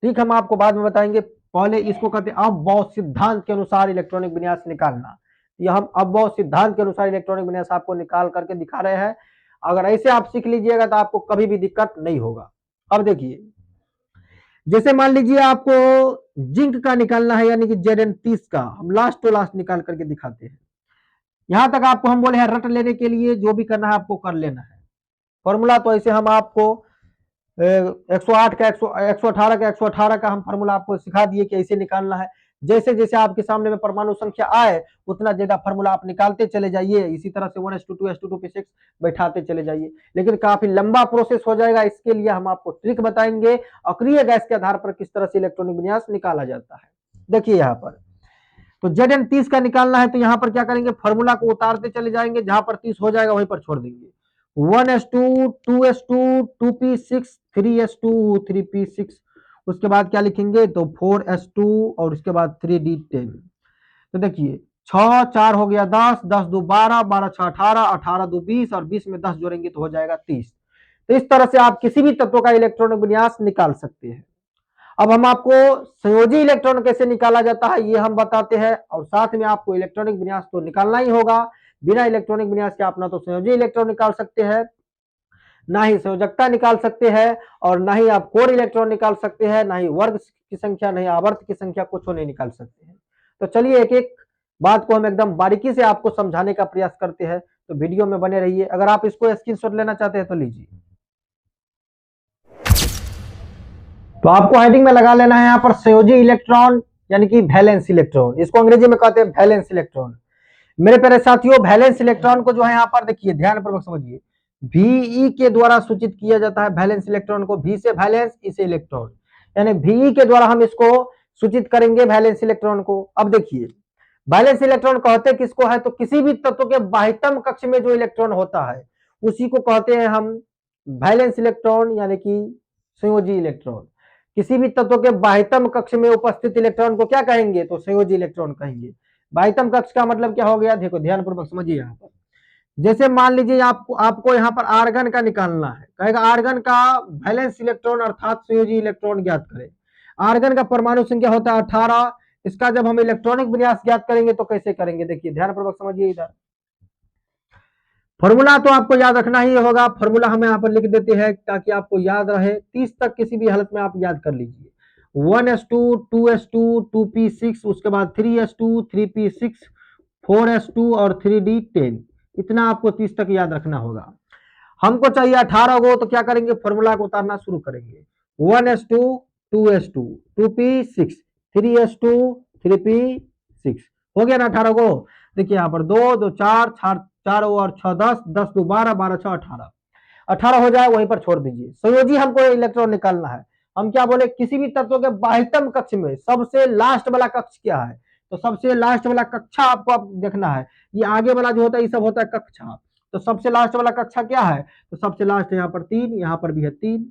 Speaker 1: ट्रिक हम आपको बाद में बताएंगे, पहले इसको कहते हैं अबॉव सिद्धांत के अनुसार इलेक्ट्रॉनिक विन्यास निकालना। यह हम अबॉव सिद्धांत के अनुसार इलेक्ट्रॉनिक विन्यास आपको निकाल करके दिखा रहे हैं। अगर ऐसे आप सीख लीजिएगा तो आपको कभी भी दिक्कत नहीं होगा। अब देखिए जैसे मान लीजिए आपको जिंक का निकालना है, यानी कि Zn30 का हम लास्ट टू लास्ट निकाल करके दिखाते हैं। यहां तक आपको हम बोले हैं रट लेने के लिए, जो भी करना है आपको कर लेना है। फॉर्मूला तो ऐसे हम आपको 108 का 118 का 118 का हम फॉर्मूला आपको सिखा दिए कि ऐसे निकालना है। जैसे जैसे आपके सामने में परमाणु संख्या आए उतना ज्यादा फॉर्मूला आप निकालते चले जाइए, इसी तरह से 1:2 2 पे 6 बैठाते चले जाइए, लेकिन काफी लंबा प्रोसेस हो जाएगा। इसके लिए हम आपको ट्रिक बताएंगे अक्रिय गैस के आधार पर किस तरह से इलेक्ट्रॉनिक विन्यास निकाला जाता है। देखिए यहाँ पर तो Zn30 का निकालना है, तो यहाँ पर क्या करेंगे, फॉर्मूला को उतारते चले जाएंगे, जहां पर 30 हो जाएगा वहीं पर छोड़ देंगे। 1:2 2:2 2p6 3:2 3p6, उसके बाद क्या लिखेंगे तो 4:2 और उसके बाद 3d10। तो देखिए 6 4 हो गया 10 10 2 12 12 6 18 18 2 20 और 20 में 10 जोड़ेंगे तो हो जाएगा 30। तो इस तरह से आप किसी भी तत्व का इलेक्ट्रॉनिक विन्यास निकाल सकते हैं। अब हम आपको संयोजी इलेक्ट्रॉन कैसे निकाला जाता है ये हम बताते हैं, और साथ में आपको इलेक्ट्रॉनिक विन्यास तो निकालना ही होगा। बिना इलेक्ट्रॉनिक विन्यास के आप ना तो संयोजी इलेक्ट्रॉन निकाल सकते हैं, ना ही संयोजकता निकाल सकते हैं, और ना ही आप कोर इलेक्ट्रॉन निकाल सकते हैं, ना ही वर्ग की संख्या, नहीं आवर्त की संख्या, कुछ नहीं निकाल सकते हैं। तो चलिए एक एक बात को हम एकदम बारीकी से आपको समझाने का प्रयास करते हैं, तो वीडियो में बने रहिए। अगर आप इसको स्क्रीनशॉट लेना चाहते हैं तो लीजिए। तो आपको हेडिंग में लगा लेना है यहाँ पर संयोजी इलेक्ट्रॉन, यानी कि वैलेंस इलेक्ट्रॉन, इसको अंग्रेजी में कहते हैं वैलेंस इलेक्ट्रॉन। मेरे प्यारे साथियों, वैलेंस इलेक्ट्रॉन को जो है यहाँ पर देखिए ध्यान पूर्वक समझिए, Ve के द्वारा सूचित किया जाता है वैलेंस इलेक्ट्रॉन को। V से वैलेंस, E से इलेक्ट्रॉन, यानी Ve के द्वारा हम इसको सूचित करेंगे वैलेंस इलेक्ट्रॉन को। अब देखिए वैलेंस इलेक्ट्रॉन कहते किसको है, तो किसी भी तत्व के बाह्यतम कक्ष में जो इलेक्ट्रॉन होता है उसी को कहते हैं हम वैलेंस इलेक्ट्रॉन, यानी कि संयोजी इलेक्ट्रॉन। किसी भी तत्व के बाह्यतम कक्ष में उपस्थित इलेक्ट्रॉन को क्या कहेंगे, तो संयोजी इलेक्ट्रॉन कहेंगे। बाह्यतम कक्ष का मतलब क्या हो गया, देखो ध्यान पूर्वक समझिए। यहाँ पर जैसे मान लीजिए आपको यहाँ पर आर्गन का निकालना है, कहेगा आर्गन का वैलेंस इलेक्ट्रॉन अर्थात संयोजी इलेक्ट्रॉन ज्ञात करें। आर्गन का परमाणु संख्या होता है 18। इसका जब हम इलेक्ट्रॉनिक विन्यास ज्ञात करेंगे तो कैसे करेंगे, देखिए ध्यान पूर्वक समझिए। इधर फॉर्मूला तो आपको याद रखना ही होगा, फॉर्मूला हम यहाँ पर लिख देते हैं ताकि आपको याद रहे। 30 तक किसी भी हालत में आप याद कर लीजिए। 1:2 2:2 2p6, उसके बाद 3:2 3p6 4:2 और 3d10, इतना आपको 30 तक याद रखना होगा। हमको चाहिए 18 गो, तो क्या करेंगे, फॉर्मूला को उतारना शुरू करेंगे। 1:2 2:2 2p6 3:2 3p6, हो गया ना 18 गो। देखिए यहाँ पर 2 2 4 4 4 और 6 10 10 2 12 12 6 18, 18 हो जाए वहीं पर छोड़ दीजिए। संयोजी हमको इलेक्ट्रॉन निकालना है। हम क्या बोले, किसी भी तत्व के बाह्यतम कक्ष में सबसे लास्ट वाला कक्ष क्या है, तो सबसे लास्ट वाला कक्षा आपको आप देखना है। ये आगे वाला जो होता है ये सब होता है कक्षा, तो सबसे लास्ट वाला कक्षा क्या है, तो सबसे लास्ट यहाँ पर 3, यहाँ पर भी है 3।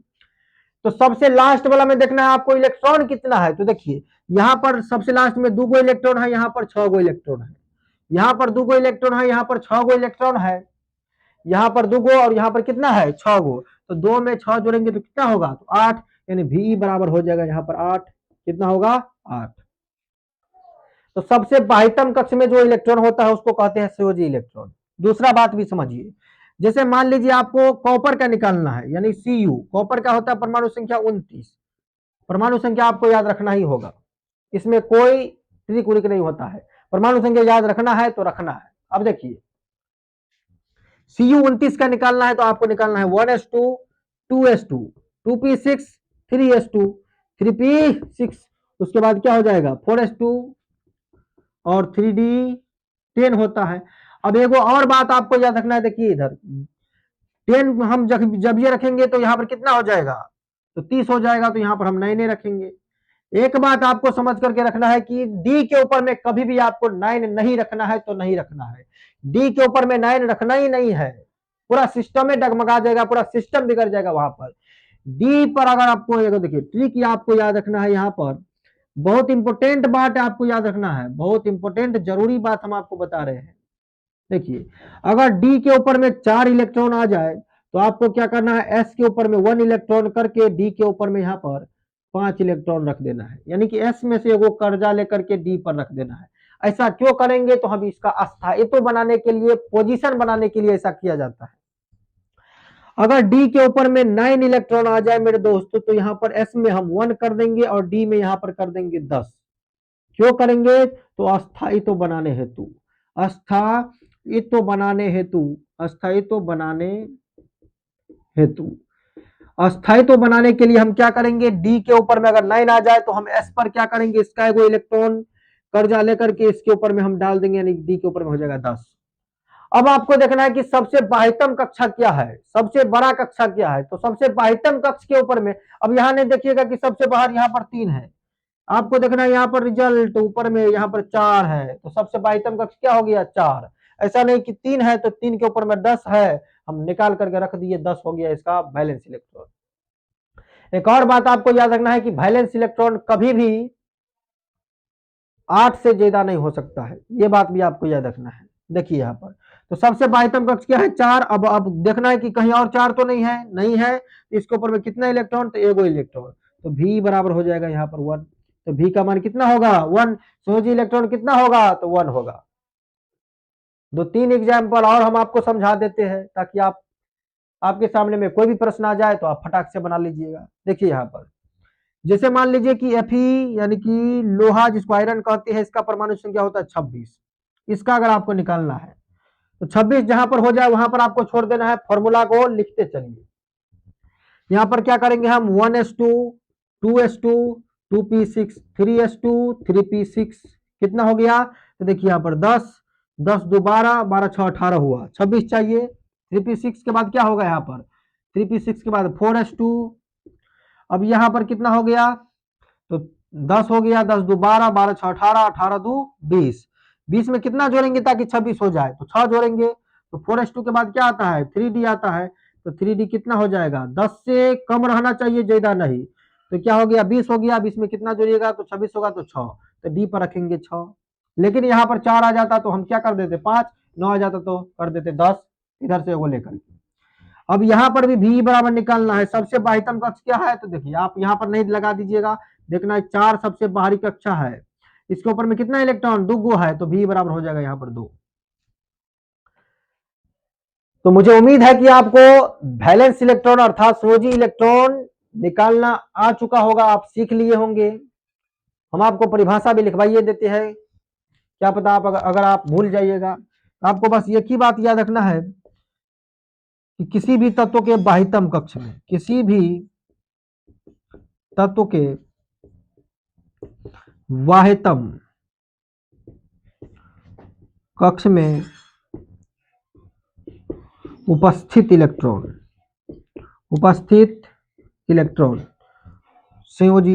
Speaker 1: तो सबसे लास्ट वाला में देखना है आपको इलेक्ट्रॉन कितना है, तो देखिए यहाँ पर सबसे लास्ट में 2 गो इलेक्ट्रॉन है, यहाँ पर 6 गो इलेक्ट्रॉन है, यहाँ पर 2 गो इलेक्ट्रॉन है, यहाँ पर 6 गो इलेक्ट्रॉन है, यहाँ पर 2 गो और यहाँ पर कितना है 6 गो। तो 2 में 6 जोड़ेंगे तो कितना होगा, तो 8, यानी Ve बराबर हो जाएगा यहाँ पर 8। कितना होगा, 8। तो सबसे बाह्यतम कक्ष में जो इलेक्ट्रॉन होता है उसको कहते हैं संयोजी इलेक्ट्रॉन। दूसरा बात भी समझिए, जैसे मान लीजिए आपको कॉपर का निकालना है, यानी Cu, कॉपर का होता है परमाणु संख्या 29। परमाणु संख्या आपको याद रखना ही होगा, इसमें कोई ट्रिक उरिक नहीं होता है, परमाणु संख्या याद रखना है तो रखना है। अब देखिए Cu29 का निकालना है, तो आपको निकालना है 1:2 2:2 2p6 3:2 3p6, उसके बाद क्या हो जाएगा 4:2 और 3d10 होता है। अब एगो और बात आपको याद रखना है, देखिए इधर 10 हम जब ये रखेंगे तो यहाँ पर कितना हो जाएगा, तो 30 हो जाएगा, तो यहाँ पर हम 9 रखेंगे। एक बात आपको समझ करके रखना है कि डी के ऊपर में कभी भी आपको 9 नहीं रखना है, तो नहीं रखना है। डी के ऊपर में 9 रखना ही नहीं है, पूरा सिस्टम में डगमगा जाएगा, पूरा सिस्टम बिगड़ जाएगा वहां पर। डी पर अगर आपको देखिए ट्रिक आपको याद रखना है, यहाँ पर बहुत इंपॉर्टेंट बात आपको याद रखना है, बहुत इंपॉर्टेंट जरूरी बात हम आपको बता रहे हैं। देखिए अगर डी के ऊपर में 4 इलेक्ट्रॉन आ जाए तो आपको क्या करना है, एस के ऊपर में 1 इलेक्ट्रॉन करके डी के ऊपर में यहाँ पर 5 इलेक्ट्रॉन रख देना है, यानी कि एस में से वो कर्जा लेकर के डी पर रख देना है। ऐसा क्यों करेंगे, तो हम इसका अस्थायित्व बनाने के लिए, पोजीशन बनाने के लिए ऐसा किया जाता है। अगर डी के ऊपर में 9 इलेक्ट्रॉन आ जाए मेरे दोस्तों, तो यहाँ पर एस में हम 1 कर देंगे और डी में यहाँ पर कर देंगे 10। क्यों करेंगे? तो अस्थायित्व बनाने हेतु, अस्थायित्व बनाने हेतु, अस्थायित्व बनाने हेतु, अस्थायित्व बनाने के लिए हम क्या करेंगे, डी के ऊपर में अगर 9 आ जाए तो हम एस पर क्या करेंगे, इसका एगो इलेक्ट्रॉन कर्जा लेकर के इसके ऊपर में हम डाल देंगे, यानी डी के ऊपर में हो जाएगा 10। अब आपको देखना है कि सबसे बाह्यतम कक्षा क्या है, सबसे बड़ा कक्षा क्या है। तो सबसे बाह्यतम कक्ष के ऊपर में, अब यहाँ नहीं देखिएगा कि सबसे बाहर यहाँ पर 3 है, आपको देखना है यहाँ पर रिजल्ट ऊपर में यहाँ पर 4 है, तो सबसे बाह्यतम कक्ष क्या हो गया, 4। ऐसा नहीं कि 3 है तो 3 के ऊपर में 10 है, हम निकाल करके रख दिए, 10 हो गया इसका वैलेंस इलेक्ट्रॉन। एक और बात आपको याद रखना है कि वैलेंस इलेक्ट्रॉन कभी भी 8 से ज्यादा नहीं हो सकता है, ये बात भी आपको याद रखना है। देखिए यहाँ पर तो सबसे बाह्यतम कक्ष क्या है, 4। अब देखना है कि कहीं और 4 तो नहीं है, नहीं है, तो इसके ऊपर में कितना इलेक्ट्रॉन, तो एगो इलेक्ट्रॉन, तो V बराबर हो जाएगा यहाँ पर 1। तो V का मान कितना होगा, 1। संयोजी इलेक्ट्रॉन कितना होगा, तो 1 होगा। 2-3 एग्जाम्पल और हम आपको समझा देते हैं ताकि आपके सामने में कोई भी प्रश्न आ जाए तो आप फटाक से बना लीजिएगा। देखिए यहाँ पर जैसे मान लीजिए कि Fe यानी कि लोहा जिसको आयरन कहते हैं, इसका परमाणु संख्या होता है 26। इसका अगर आपको निकालना है तो 26 जहां पर हो जाए वहां पर आपको छोड़ देना है, फॉर्मूला को लिखते चलिए। यहां पर क्या करेंगे हम, 1s2 2s2 2p6 3s2 3p6 कितना हो गया, तो देखिए यहाँ पर 10 10 2 12 12 6 18 हुआ, 26 चाहिए। 3p6 के बाद क्या होगा, यहाँ पर 3p6 के बाद 4s2, अब यहाँ पर कितना हो गया, तो 10 हो गया, 10 2 12 12 6 18 18 2 20, 20 में कितना जोड़ेंगे ताकि 26 हो जाए, तो 6 जोड़ेंगे। तो 4s2 के बाद क्या आता है, 3d आता है, तो 3d कितना हो जाएगा, 10 से कम रहना चाहिए, ज्यादा नहीं। तो क्या हो गया, 20 हो गया, 20 में कितना जोड़िएगा, तो 26 होगा, तो 6, तो डी पर रखेंगे 6। लेकिन यहाँ पर 4 आ जाता तो हम क्या कर देते, 5, 9 आ जाता तो कर देते 10, इधर से वो लेकर। अब यहाँ पर भी V बराबर निकालना है, सबसे बाह्यतम कक्ष क्या है, तो देखिए आप यहाँ पर नहीं लगा दीजिएगा, देखना है 4 सबसे बाहरी कक्षा है, इसके ऊपर में कितना इलेक्ट्रॉन, 2 है, तो V बराबर हो जाएगा यहाँ पर 2। तो मुझे उम्मीद है कि आपको वैलेंस इलेक्ट्रॉन अर्थात संयोजी इलेक्ट्रॉन निकालना आ चुका होगा, आप सीख लिए होंगे। हम आपको परिभाषा भी लिखवाइए देते हैं, क्या पता आप अगर आप भूल जाइएगा। आपको बस एक ही बात याद रखना है कि किसी भी तत्व के बाह्यतम कक्ष में, किसी भी तत्व के बाह्यतम कक्ष में उपस्थित इलेक्ट्रॉन संयोजी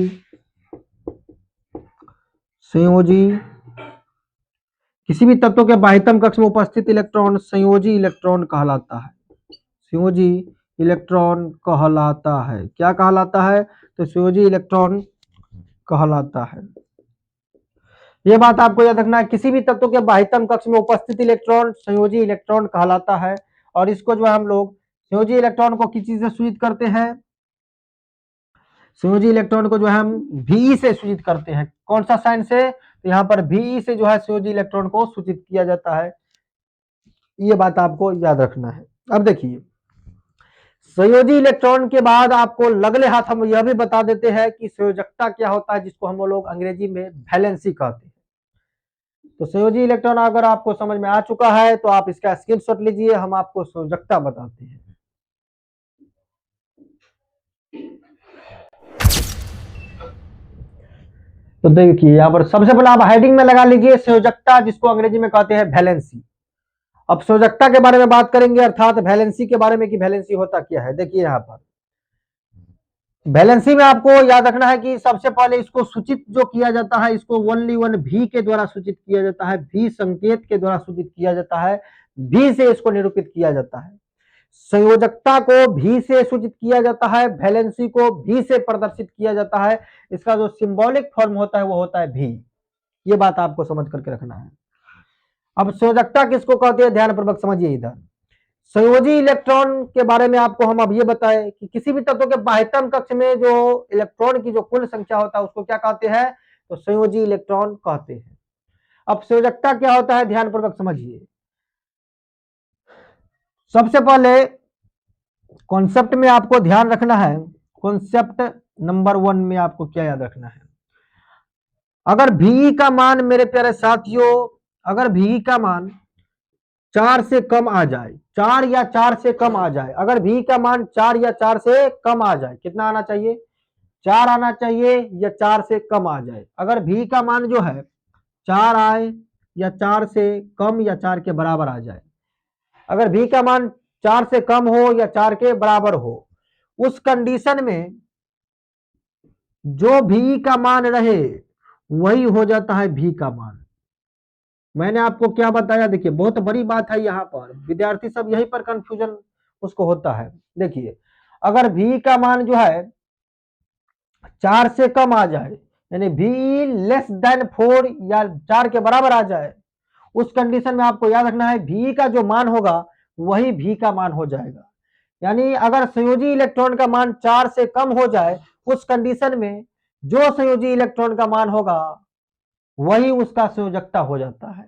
Speaker 1: किसी भी तत्व के बाह्यतम कक्ष में उपस्थित इलेक्ट्रॉन संयोजी इलेक्ट्रॉन कहलाता है, संयोजी इलेक्ट्रॉन कहलाता है। क्या कहलाता है, तो संयोजी इलेक्ट्रॉन कहलाता है। यह बात आपको याद रखना है, किसी भी तत्व के बाह्यतम कक्ष में उपस्थित इलेक्ट्रॉन संयोजी इलेक्ट्रॉन कहलाता है। और इसको जो है हम लोग संयोजी इलेक्ट्रॉन को किस चीज से सूचित करते हैं, संयोजी इलेक्ट्रॉन को जो है हम Ve से सूचित करते हैं। कौन सा साइन से, तो यहाँ पर Ve से जो है संयोजी इलेक्ट्रॉन को सूचित किया जाता है, ये बात आपको याद रखना है। अब देखिए संयोजी इलेक्ट्रॉन के बाद आपको लगले हाथ हम यह भी बता देते हैं कि संयोजकता क्या होता है, जिसको हम लोग अंग्रेजी में वैलेंसी कहते हैं। तो संयोजी इलेक्ट्रॉन अगर आपको समझ में आ चुका है तो आप इसका स्क्रीनशॉट लीजिए, हम आपको संयोजकता बताते हैं। तो देखिए यहाँ पर सबसे पहले आप हेडिंग में लगा लीजिए संयोजकता, जिसको अंग्रेजी में कहते हैं वैलेंसी। अब संयोजकता के बारे में बात करेंगे, अर्थात वैलेंसी के बारे में कि वैलेंसी होता क्या है। देखिए यहाँ पर वैलेंसी में आपको याद रखना है कि सबसे पहले इसको सूचित जो किया जाता है, इसको ओनली वन V के द्वारा सूचित किया जाता है, V संकेत के द्वारा सूचित किया जाता है, V से इसको निरूपित किया जाता है। संयोजकता को V से सूचित किया जाता है, वैलेंसी को V से प्रदर्शित किया जाता है। इसका जो सिंबॉलिक फॉर्म होता है वो होता है V। ये बात आपको समझ करके रखना है। अब संयोजकता किसको कहते हैं, ध्यानपूर्वक समझिए। इधर संयोजी इलेक्ट्रॉन के बारे में आपको हम अब ये बताएं कि किसी भी तत्व के बाह्यतम कक्ष में जो इलेक्ट्रॉन की जो कुल संख्या होता है उसको क्या कहते हैं, तो संयोजी इलेक्ट्रॉन कहते हैं। अब संयोजकता क्या होता है, ध्यानपूर्वक समझिए। सबसे पहले कॉन्सेप्ट में आपको ध्यान रखना है, कॉन्सेप्ट नंबर 1 में आपको क्या याद रखना है, अगर भी का मान मेरे प्यारे साथियों, अगर भी का मान 4 से कम आ जाए, 4 या 4 से कम आ जाए, अगर भी का मान 4 या 4 से कम आ जाए, कितना आना चाहिए, 4 आना चाहिए या 4 से कम आ जाए। अगर भी का मान जो है 4 आए या 4 से कम या 4 के बराबर आ जाए, अगर भी का मान 4 से कम हो या 4 के बराबर हो, उस कंडीशन में जो भी का मान रहे वही हो जाता है भी का मान। मैंने आपको क्या बताया, देखिए बहुत बड़ी बात है यहाँ पर, विद्यार्थी सब यहीं पर कंफ्यूजन उसको होता है। देखिए अगर भी का मान जो है 4 से कम आ जाए, यानी भी लेस देन 4 या 4 के बराबर आ जाए, उस कंडीशन में आपको याद रखना है भी का जो मान होगा वही भी का मान हो जाएगा। यानी अगर संयोजी इलेक्ट्रॉन का मान 4 से कम हो जाए, उस कंडीशन में जो संयोजी इलेक्ट्रॉन का मान होगा वही उसका संयोजकता हो जाता है।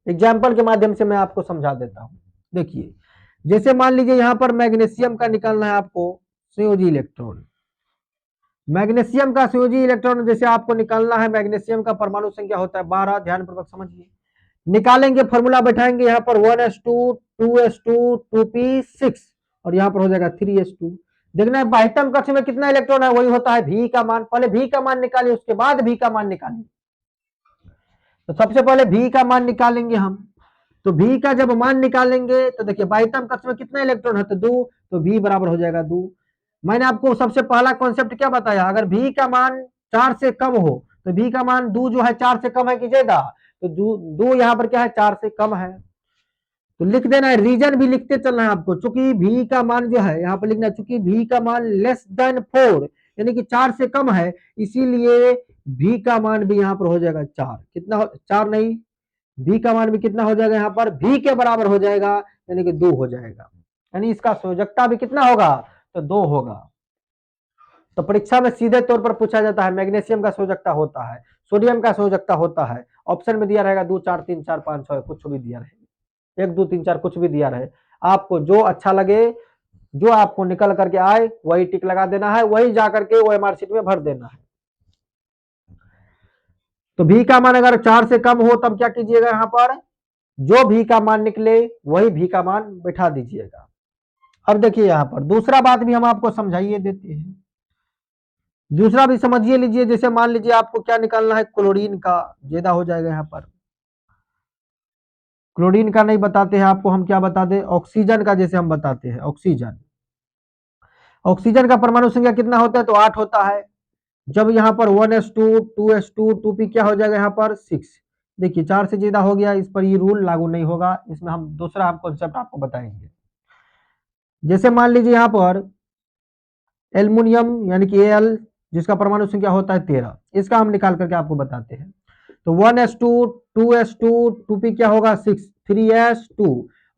Speaker 1: एग्जाम्पल के माध्यम से मैं आपको समझा देता हूं। देखिए जैसे मान लीजिए यहां पर मैग्नीशियम का निकालना है आपको संयोजी इलेक्ट्रॉन, मैग्नीशियम का संयोजी इलेक्ट्रॉन जैसे आपको निकालना है, मैग्नीशियम का परमाणु संख्या होता है 12, ध्यान पूर्वक समझिए। निकालेंगे, फॉर्मूला बैठाएंगे यहाँ पर 1s2 2s2 2p6 और यहाँ पर हो जाएगा 3s2। देखना है बाह्यतम कक्ष में कितना इलेक्ट्रॉन है, वही होता है भी का मान। पहले भी का मान निकालिए, उसके बाद भी का मान निकालिए। तो सबसे पहले भी का मान निकालेंगे हम, तो भी का जब मान निकालेंगे तो देखिए बाह्यतम कक्ष में कितना इलेक्ट्रॉन है, तो 2, तो भी बराबर हो जाएगा 2। मैंने आपको सबसे पहला कॉन्सेप्ट क्या बताया, अगर भी का मान 4 से कम हो तो भी का मान 2 जो है 4 से कम है कि ज्यादा, तो 2 यहाँ पर क्या है 4 से कम है, तो लिख देना है। रीजन भी लिखते चलना है आपको, चूंकि भी का मान जो है यहाँ पर लिखना है, चूंकि भी का मान लेस देन 4 यानी कि 4 से कम है, इसीलिए भी का मान भी यहाँ पर हो जाएगा 4। कितना 4 नहीं, भी का मान भी कितना हो जाएगा यहाँ पर, भी के बराबर हो जाएगा, यानी कि 2 हो जाएगा। यानी इसका संयोजकता भी कितना होगा, तो 2 होगा। तो परीक्षा में सीधे तौर पर पूछा जाता है मैग्नीशियम का संयोजकता होता है, सोडियम का संयोजकता होता है, ऑप्शन में दिया रहेगा 2 4 3 4 5 6 कुछ भी दिया रहेगा, 1 2 3 4 कुछ भी दिया रहे, आपको जो अच्छा लगे, जो आपको निकल करके आए वही टिक लगा देना है, वही जाकर के ओएमआर शीट में भर देना है। तो भी का मान अगर 4 से कम हो तब क्या कीजिएगा, यहाँ पर जो भी का मान निकले वही भी का मान बैठा दीजिएगा। अब देखिए यहाँ पर दूसरा बात भी हम आपको समझाइए देते हैं, दूसरा भी समझिए लीजिए। जैसे मान लीजिए आपको क्या निकालना है, क्लोरीन का, ज्यादा हो जाएगा यहाँ पर, क्लोरीन का नहीं बताते हैं आपको, हम क्या बता दें, ऑक्सीजन का जैसे हम बताते हैं। ऑक्सीजन, ऑक्सीजन का परमाणु संख्या कितना होता है, तो 8 होता है। जब यहाँ पर 1s2 2s2 2p क्या हो जाएगा यहाँ पर 6। देखिए 4 से ज्यादा हो गया, इस पर ये रूल लागू नहीं होगा, इसमें हम दूसरा हम कॉन्सेप्ट आपको बताएंगे। जैसे मान लीजिए यहाँ पर एल्युमिनियम यानी कि Al जिसका परमाणु संख्या होता है 13, इसका हम निकाल करके आपको बताते हैं। तो 1s2 2s2 2p क्या होगा 6, 3s2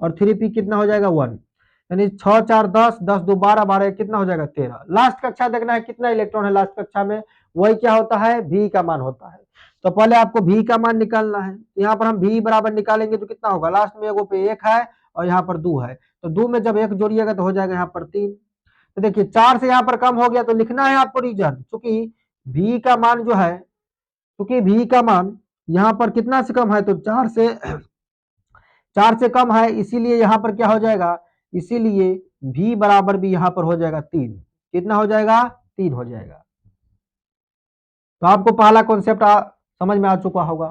Speaker 1: और 3p कितना हो जाएगा 1, यानी 6 4 10 10 2 12 12 कितना हो जाएगा 13। लास्ट कक्षा देखना है कितना इलेक्ट्रॉन है लास्ट कक्षा में, वही क्या होता है भी का मान होता है। तो पहले आपको भी का मान निकालना है, यहाँ पर हम भी बराबर निकालेंगे तो कितना होगा, लास्ट में एगो पे 1 है और यहाँ पर 2 है, तो 2 में जब 1 जोड़िएगा तो हो जाएगा यहाँ पर 3। तो देखिए 4 से यहाँ पर कम हो गया तो लिखना है आपको रीजन, क्योंकि भी का मान जो है, क्योंकि भी का मान यहाँ पर कितना से कम है, तो 4 से कम है, इसीलिए यहाँ पर क्या हो जाएगा, इसीलिए भी बराबर भी यहाँ पर हो जाएगा 3। कितना हो जाएगा, 3 हो जाएगा। तो आपको पहला कॉन्सेप्ट समझ में आ चुका होगा।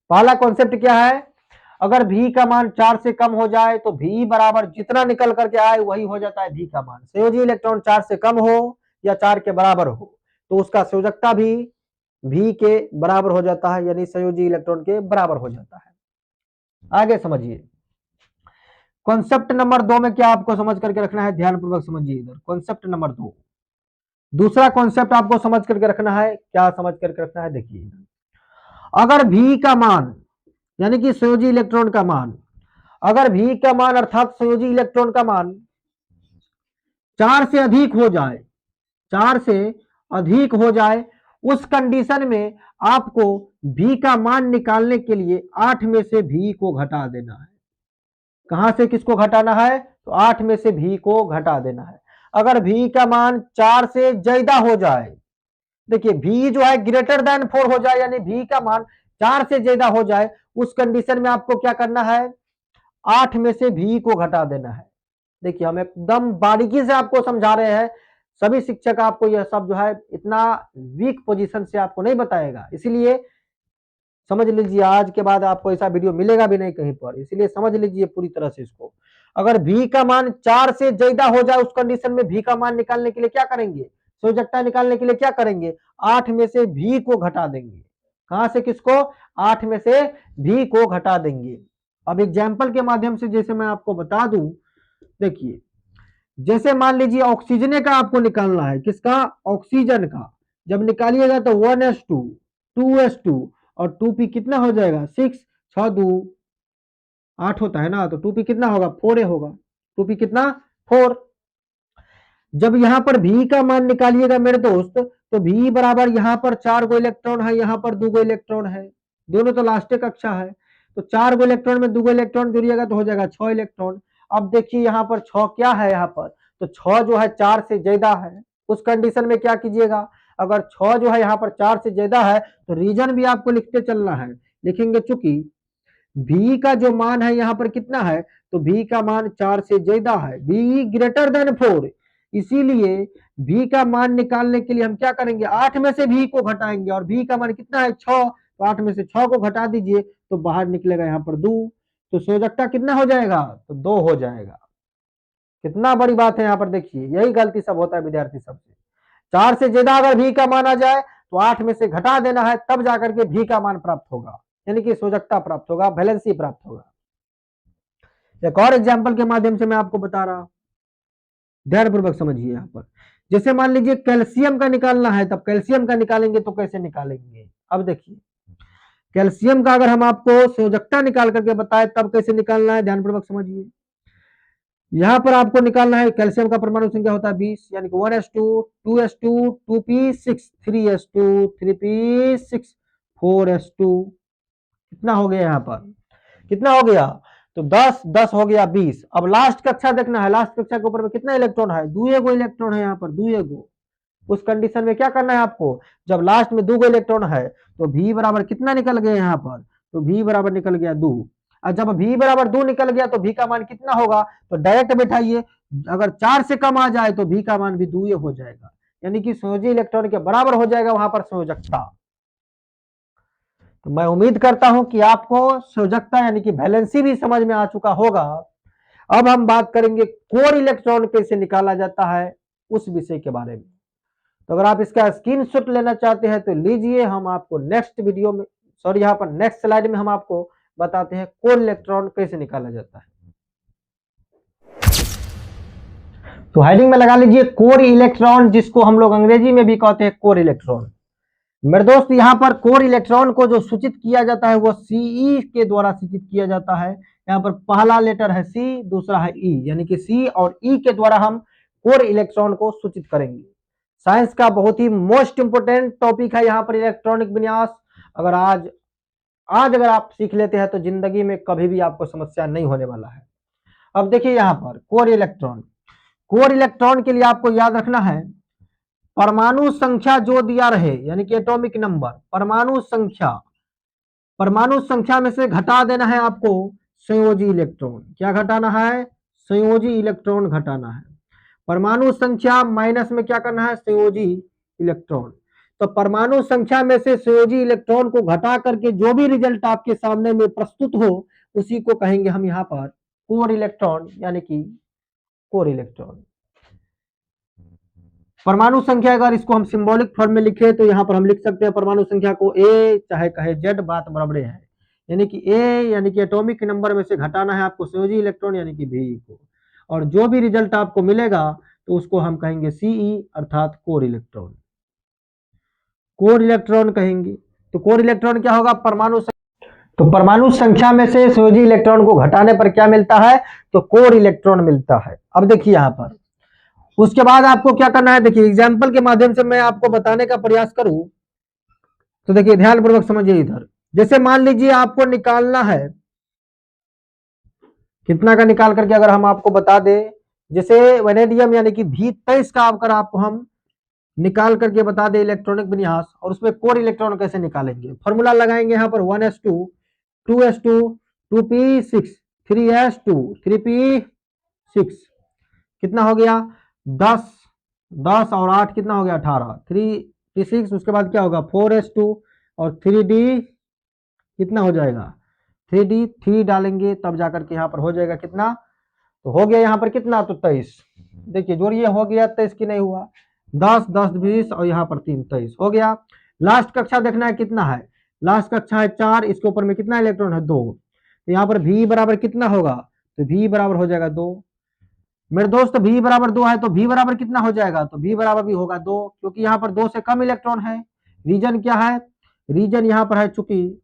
Speaker 1: पहला कॉन्सेप्ट क्या है, अगर भी का मान 4 से कम हो जाए तो भी बराबर जितना निकल करके आए वही हो जाता है भी का मान। संयोजी इलेक्ट्रॉन 4 से कम हो या 4 के बराबर हो तो उसका संयोजकता भी के बराबर हो जाता है, यानी संयोजी इलेक्ट्रॉन के बराबर हो जाता है। आगे समझिए कॉन्सेप्ट नंबर 2 में क्या आपको समझ करके रखना है, ध्यान पूर्वक समझिए इधर। कॉन्सेप्ट नंबर 2, दूसरा कॉन्सेप्ट आपको समझ करके रखना है, क्या समझ करके रखना है, देखिए अगर भी का मान यानी कि संयोजी इलेक्ट्रॉन का मान, अगर भी का मान अर्थात संयोजी इलेक्ट्रॉन का मान 4 से अधिक हो जाए, 4 से अधिक हो जाए, उस कंडीशन में आपको भी का मान निकालने के लिए 8 में से भी को घटा देना है। कहां से किसको घटाना है, तो 8 में से भी को घटा देना है। अगर भी का मान 4 से ज्यादा हो जाए, देखिए भी जो है ग्रेटर देन 4 हो जाए, यानी भी का मान 4 से ज्यादा हो जाए, उस कंडीशन में आपको क्या करना है, 8 में से भी को घटा देना है। देखिए हम एकदम बारीकी से आपको समझा रहे हैं, सभी शिक्षक आपको यह सब जो है इतना वीक पोजीशन से आपको नहीं बताएगा, इसीलिए समझ लीजिए आज के बाद आपको ऐसा वीडियो मिलेगा भी नहीं कहीं पर, इसलिए समझ लीजिए पूरी तरह से इसको। अगर भी का मान 4 से ज्यादा हो जाए, उस कंडीशन में भी का मान निकालने के लिए क्या करेंगे, संयोजकता निकालने के लिए क्या करेंगे, 8 में से भी को घटा देंगे। कहां से किसको, 8 में से भी को घटा देंगे। अब एग्जाम्पल के माध्यम से जैसे मैं आपको बता दूं, देखिए जैसे मान लीजिए ऑक्सीजन का आपको निकालना है, किसका, ऑक्सीजन का। जब निकालिएगा तो 1s2 2s2 और 2p कितना हो जाएगा 6, 6 2 8 होता है ना, तो 2p कितना होगा 4a होगा, 2p कितना 4। जब यहां पर भी का मान निकालिएगा मेरे दोस्त, तो भी बराबर यहां पर 4 गो इलेक्ट्रॉन है, यहां पर 2 गो इलेक्ट्रॉन है, दोनों तो लास्ट कक्षा है, तो 4 गो इलेक्ट्रॉन में 2 गो इलेक्ट्रॉन जुड़िएगा तो हो जाएगा 6 इलेक्ट्रॉन। अब देखिए यहाँ पर 6 क्या है, यहाँ पर तो 6 जो है 4 से ज्यादा है, उस कंडीशन में क्या कीजिएगा, अगर 6 जो है यहाँ पर 4 से ज्यादा है तो रीजन भी आपको लिखते चलना है, लिखेंगे चूंकि भी का जो मान है यहाँ पर कितना है, तो भी का मान 4 से ज्यादा है, भी ग्रेटर देन 4, इसीलिए भी का मान निकालने के लिए हम क्या करेंगे, 8 में से भी को घटाएंगे, और भी का मान कितना है 6, तो 8 में से 6 को घटा दीजिए तो बाहर निकलेगा यहाँ पर 2, तो संयोजकता कितना हो जाएगा, तो 2 हो जाएगा। कितना बड़ी बात है यहाँ पर, देखिए यही गलती सब होता है विद्यार्थी सबसे, 4 से ज्यादा अगर भी का मान आ जाए तो 8 में से घटा देना है, तब जाकर के भी का मान प्राप्त होगा, यानी कि संयोजकता प्राप्त होगा, वैलेंसी प्राप्त होगा। एक और एग्जाम्पल के माध्यम से मैं आपको बता रहा हूं, ध्यानपूर्वक समझिए यहाँ पर। जैसे मान लीजिए कैल्शियम का निकालना है, तब कैल्शियम का निकालेंगे तो कैसे निकालेंगे, अब देखिए कैल्शियम का अगर हम आपको संयोजकता निकाल करके बताए तब कैसे निकालना है, ध्यानपूर्वक समझिए। यहां पर आपको निकालना है कैल्शियम का परमाणु संख्या होता है 20, यानी कि 1s2 2s2 2p6 3s2 3p6 4s2, कितना हो गया यहाँ पर, कितना हो गया, तो 10 10 हो गया 20। अब लास्ट कक्षा देखना है, लास्ट कक्षा के ऊपर में कितना इलेक्ट्रॉन है, 2 गो इलेक्ट्रॉन है यहाँ पर, 2 गो। उस कंडीशन में क्या करना है आपको, जब लास्ट में 2 गो इलेक्ट्रॉन है तो भी बराबर कितना निकल गया यहाँ पर, तो भी बराबर निकल गया 2। और जब भी बराबर 2 निकल गया तो भी का मान कितना होगा, तो डायरेक्ट बैठाइए, अगर 4 से कम आ जाए तो भी का मान भी 2 हो जाएगा, यानी कि संयोजी इलेक्ट्रॉन के बराबर हो जाएगा वहां पर संयोजकता। तो मैं उम्मीद करता हूं कि आपको संयोजकता यानी कि वैलेंसी भी समझ में आ चुका होगा। अब हम बात करेंगे कोर इलेक्ट्रॉन कैसे निकाला जाता है उस विषय के बारे में। तो अगर आप इसका स्क्रीनशॉट लेना चाहते हैं तो लीजिए, हम आपको नेक्स्ट वीडियो में, सॉरी यहाँ पर नेक्स्ट स्लाइड में हम आपको बताते हैं कोर इलेक्ट्रॉन कैसे निकाला जाता है। तो हेडिंग में लगा लीजिए कोर इलेक्ट्रॉन, जिसको हम लोग अंग्रेजी में भी कहते हैं कोर इलेक्ट्रॉन। मेरे दोस्त यहाँ पर कोर इलेक्ट्रॉन को जो सूचित किया जाता है वो सीई के द्वारा सूचित किया जाता है। यहाँ पर पहला लेटर है सी, दूसरा है ई, यानी कि सी और ई के द्वारा हम कोर इलेक्ट्रॉन को सूचित करेंगे। साइंस का बहुत ही मोस्ट इंपोर्टेंट टॉपिक है यहाँ पर इलेक्ट्रॉनिक विन्यास। अगर आज अगर आप सीख लेते हैं तो जिंदगी में कभी भी आपको समस्या नहीं होने वाला है। अब देखिए यहाँ पर कोर इलेक्ट्रॉन, कोर इलेक्ट्रॉन के लिए आपको याद रखना है परमाणु संख्या जो दिया रहे, यानी कि एटॉमिक नंबर, परमाणु संख्या में से घटा देना है आपको संयोजी इलेक्ट्रॉन। क्या घटाना है, संयोजी इलेक्ट्रॉन घटाना है। परमाणु संख्या माइनस में क्या करना है, संयोजी इलेक्ट्रॉन। तो परमाणु संख्या में से संयोजी इलेक्ट्रॉन को घटा करके जो भी रिजल्ट आपके सामने में प्रस्तुत हो उसी को कहेंगे हम यहाँ पर कोर इलेक्ट्रॉन, यानी कि कोर इलेक्ट्रॉन। परमाणु संख्या अगर इसको हम सिंबॉलिक फॉर्म में लिखे तो यहाँ पर हम लिख सकते हैं परमाणु संख्या को ए चाहे कहे जेड, बात बराबर है, यानी कि ए यानी कि एटॉमिक नंबर में से घटाना है आपको संयोजी इलेक्ट्रॉन यानी कि भी को, और जो भी रिजल्ट आपको मिलेगा तो उसको हम कहेंगे सीई अर्थात कोर इलेक्ट्रॉन, कोर इलेक्ट्रॉन कहेंगे। तो कोर इलेक्ट्रॉन क्या होगा, तो परमाणु संख्या में से संयोजी इलेक्ट्रॉन को घटाने पर क्या मिलता है, तो कोर इलेक्ट्रॉन मिलता है। अब देखिए यहाँ पर उसके बाद आपको क्या करना है, देखिए एग्जाम्पल के माध्यम से मैं आपको बताने का प्रयास करूं तो देखिए ध्यानपूर्वक समझिए। इधर जैसे मान लीजिए आपको निकालना है कितना का निकाल करके अगर हम आपको बता दें, जैसे वैनेडियम यानी कि V23 का अगर आपको हम निकाल करके बता दें इलेक्ट्रॉनिक विन्यास, और उसमें कोर इलेक्ट्रॉन कैसे निकालेंगे, फॉर्मूला लगाएंगे यहाँ पर 1s2 2s2 2p6 3s2 3p6, कितना हो गया 10 10 और 8 कितना हो गया 18 3p6, उसके बाद क्या होगा 4s2 और 3d कितना हो जाएगा 3d, 3 डालेंगे तब जाकर के यहाँ पर हो जाएगा कितना, तो हो गया यहाँ पर कितना तो 23। देखिए जोड़िए, हो गया 23 की नहीं हुआ, 10 10 20 और यहाँ पर 3 23 हो गया। लास्ट कक्षा देखना है कितना है, लास्ट कक्षा है 4, इसके ऊपर में कितना इलेक्ट्रॉन है 2, तो यहाँ पर V बराबर कितना होगा, तो V बराबर हो जाएगा 2। मेरे दोस्त V बराबर 2 है तो V बराबर कितना हो जाएगा, तो V बराबर भी होगा 2, क्योंकि यहाँ पर 2 से कम इलेक्ट्रॉन है। रीजन क्या है, रीजन यहाँ पर है चूंकि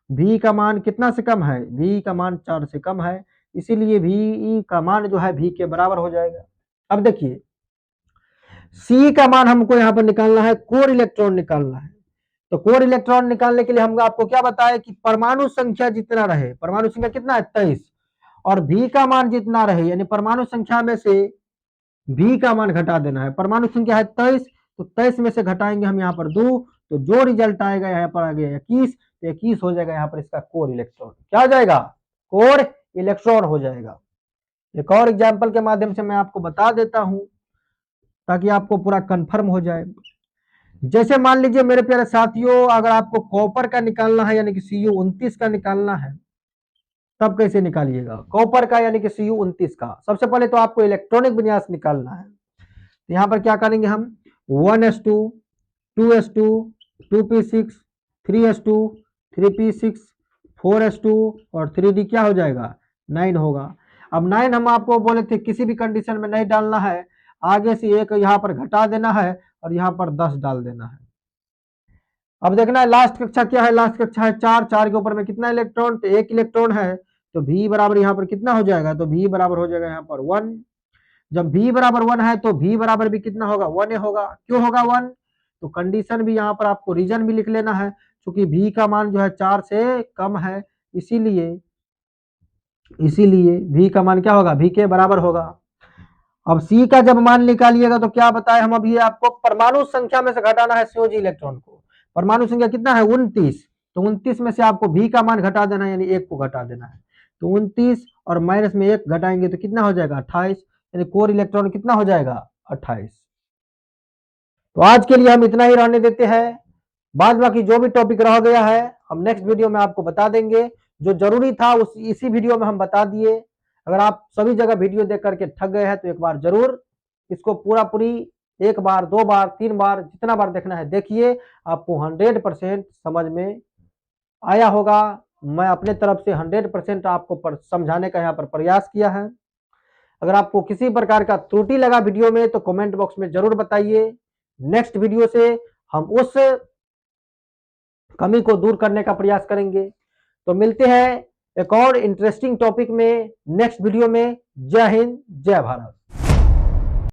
Speaker 1: V का मान कितना से कम है, V का मान 4 से कम है, इसीलिए V का मान जो है V के बराबर हो जाएगा। अब देखिए C का मान हमको यहाँ पर निकालना है, कोर इलेक्ट्रॉन निकालना है। तो कोर इलेक्ट्रॉन निकालने के लिए हम आपको क्या बताया कि परमाणु संख्या जितना रहे, परमाणु संख्या कितना है 23, और V का मान जितना रहे, यानी परमाणु संख्या में से V का मान घटा देना है। परमाणु संख्या है 23, तो 23 में से घटाएंगे हम यहाँ पर 2, तो जो रिजल्ट आएगा यहाँ पर आ गया 21, तो 21 हो जाएगा यहाँ पर इसका कोर इलेक्ट्रॉन। क्या हो जाएगा, कोर इलेक्ट्रॉन हो जाएगा। एक और एग्जाम्पल के माध्यम से मैं आपको बता देता हूं ताकि आपको पूरा कंफर्म हो जाए। जैसे मान लीजिए मेरे प्यारे साथियों, अगर आपको कॉपर का निकालना है यानी कि Cu29 का निकालना है, तब कैसे निकालिएगा कॉपर का यानी कि Cu29 का, सबसे पहले तो आपको इलेक्ट्रॉनिक विन्यास निकालना है। तो यहाँ पर क्या करेंगे हम 1s2 2s2 2p6 3s2 3p6 4s2 और 3d क्या हो जाएगा 9 होगा। अब 9 हम आपको बोले थे किसी भी कंडीशन में नहीं डालना है, आगे से एक यहाँ पर घटा देना है और यहाँ पर 10 डाल देना है। अब देखना है लास्ट कक्षा क्या है, लास्ट कक्षा है 4, 4 के ऊपर में कितना इलेक्ट्रॉन, तो 1 इलेक्ट्रॉन है, तो V बराबर यहाँ पर कितना हो जाएगा, तो V बराबर हो जाएगा यहाँ पर 1। जब V बराबर 1 है तो V बराबर भी कितना होगा 1 होगा। क्यों होगा 1, तो कंडीशन भी यहाँ पर आपको रीजन भी लिख लेना है, क्योंकि V का मान जो है 4 से कम है, इसीलिए V का मान क्या होगा, V के बराबर होगा। अब C का जब मान निकालिएगा तो क्या बताए हम अभी आपको, परमाणु संख्या में से घटाना है COG इलेक्ट्रॉन को। परमाणु संख्या कितना है 29, तो 29 में से आपको V का मान घटा देना है, यानी 1 को घटा देना है। तो 29 और माइनस में 1 घटाएंगे तो कितना हो जाएगा 28, यानी कोर इलेक्ट्रॉन कितना हो जाएगा 28। तो आज के लिए हम इतना ही रहने देते हैं, बाद बाकी जो भी टॉपिक रह गया है हम नेक्स्ट वीडियो में आपको बता देंगे। जो जरूरी था उस इसी वीडियो में हम बता दिए। अगर आप सभी जगह वीडियो देख करके थक गए हैं तो एक बार जरूर इसको पूरा पूरी 1 बार 2 बार 3 बार जितना बार देखना है देखिए, आपको 100% समझ में आया होगा। मैं अपने तरफ से 100% आपको समझाने का यहाँ पर प्रयास किया है। अगर आपको किसी प्रकार का त्रुटि लगा वीडियो में तो कमेंट बॉक्स में जरूर बताइए। नेक्स्ट वीडियो से हम उस कमी को दूर करने का प्रयास करेंगे। तो मिलते हैं एक और इंटरेस्टिंग टॉपिक में नेक्स्ट वीडियो में। जय हिंद, जय भारत।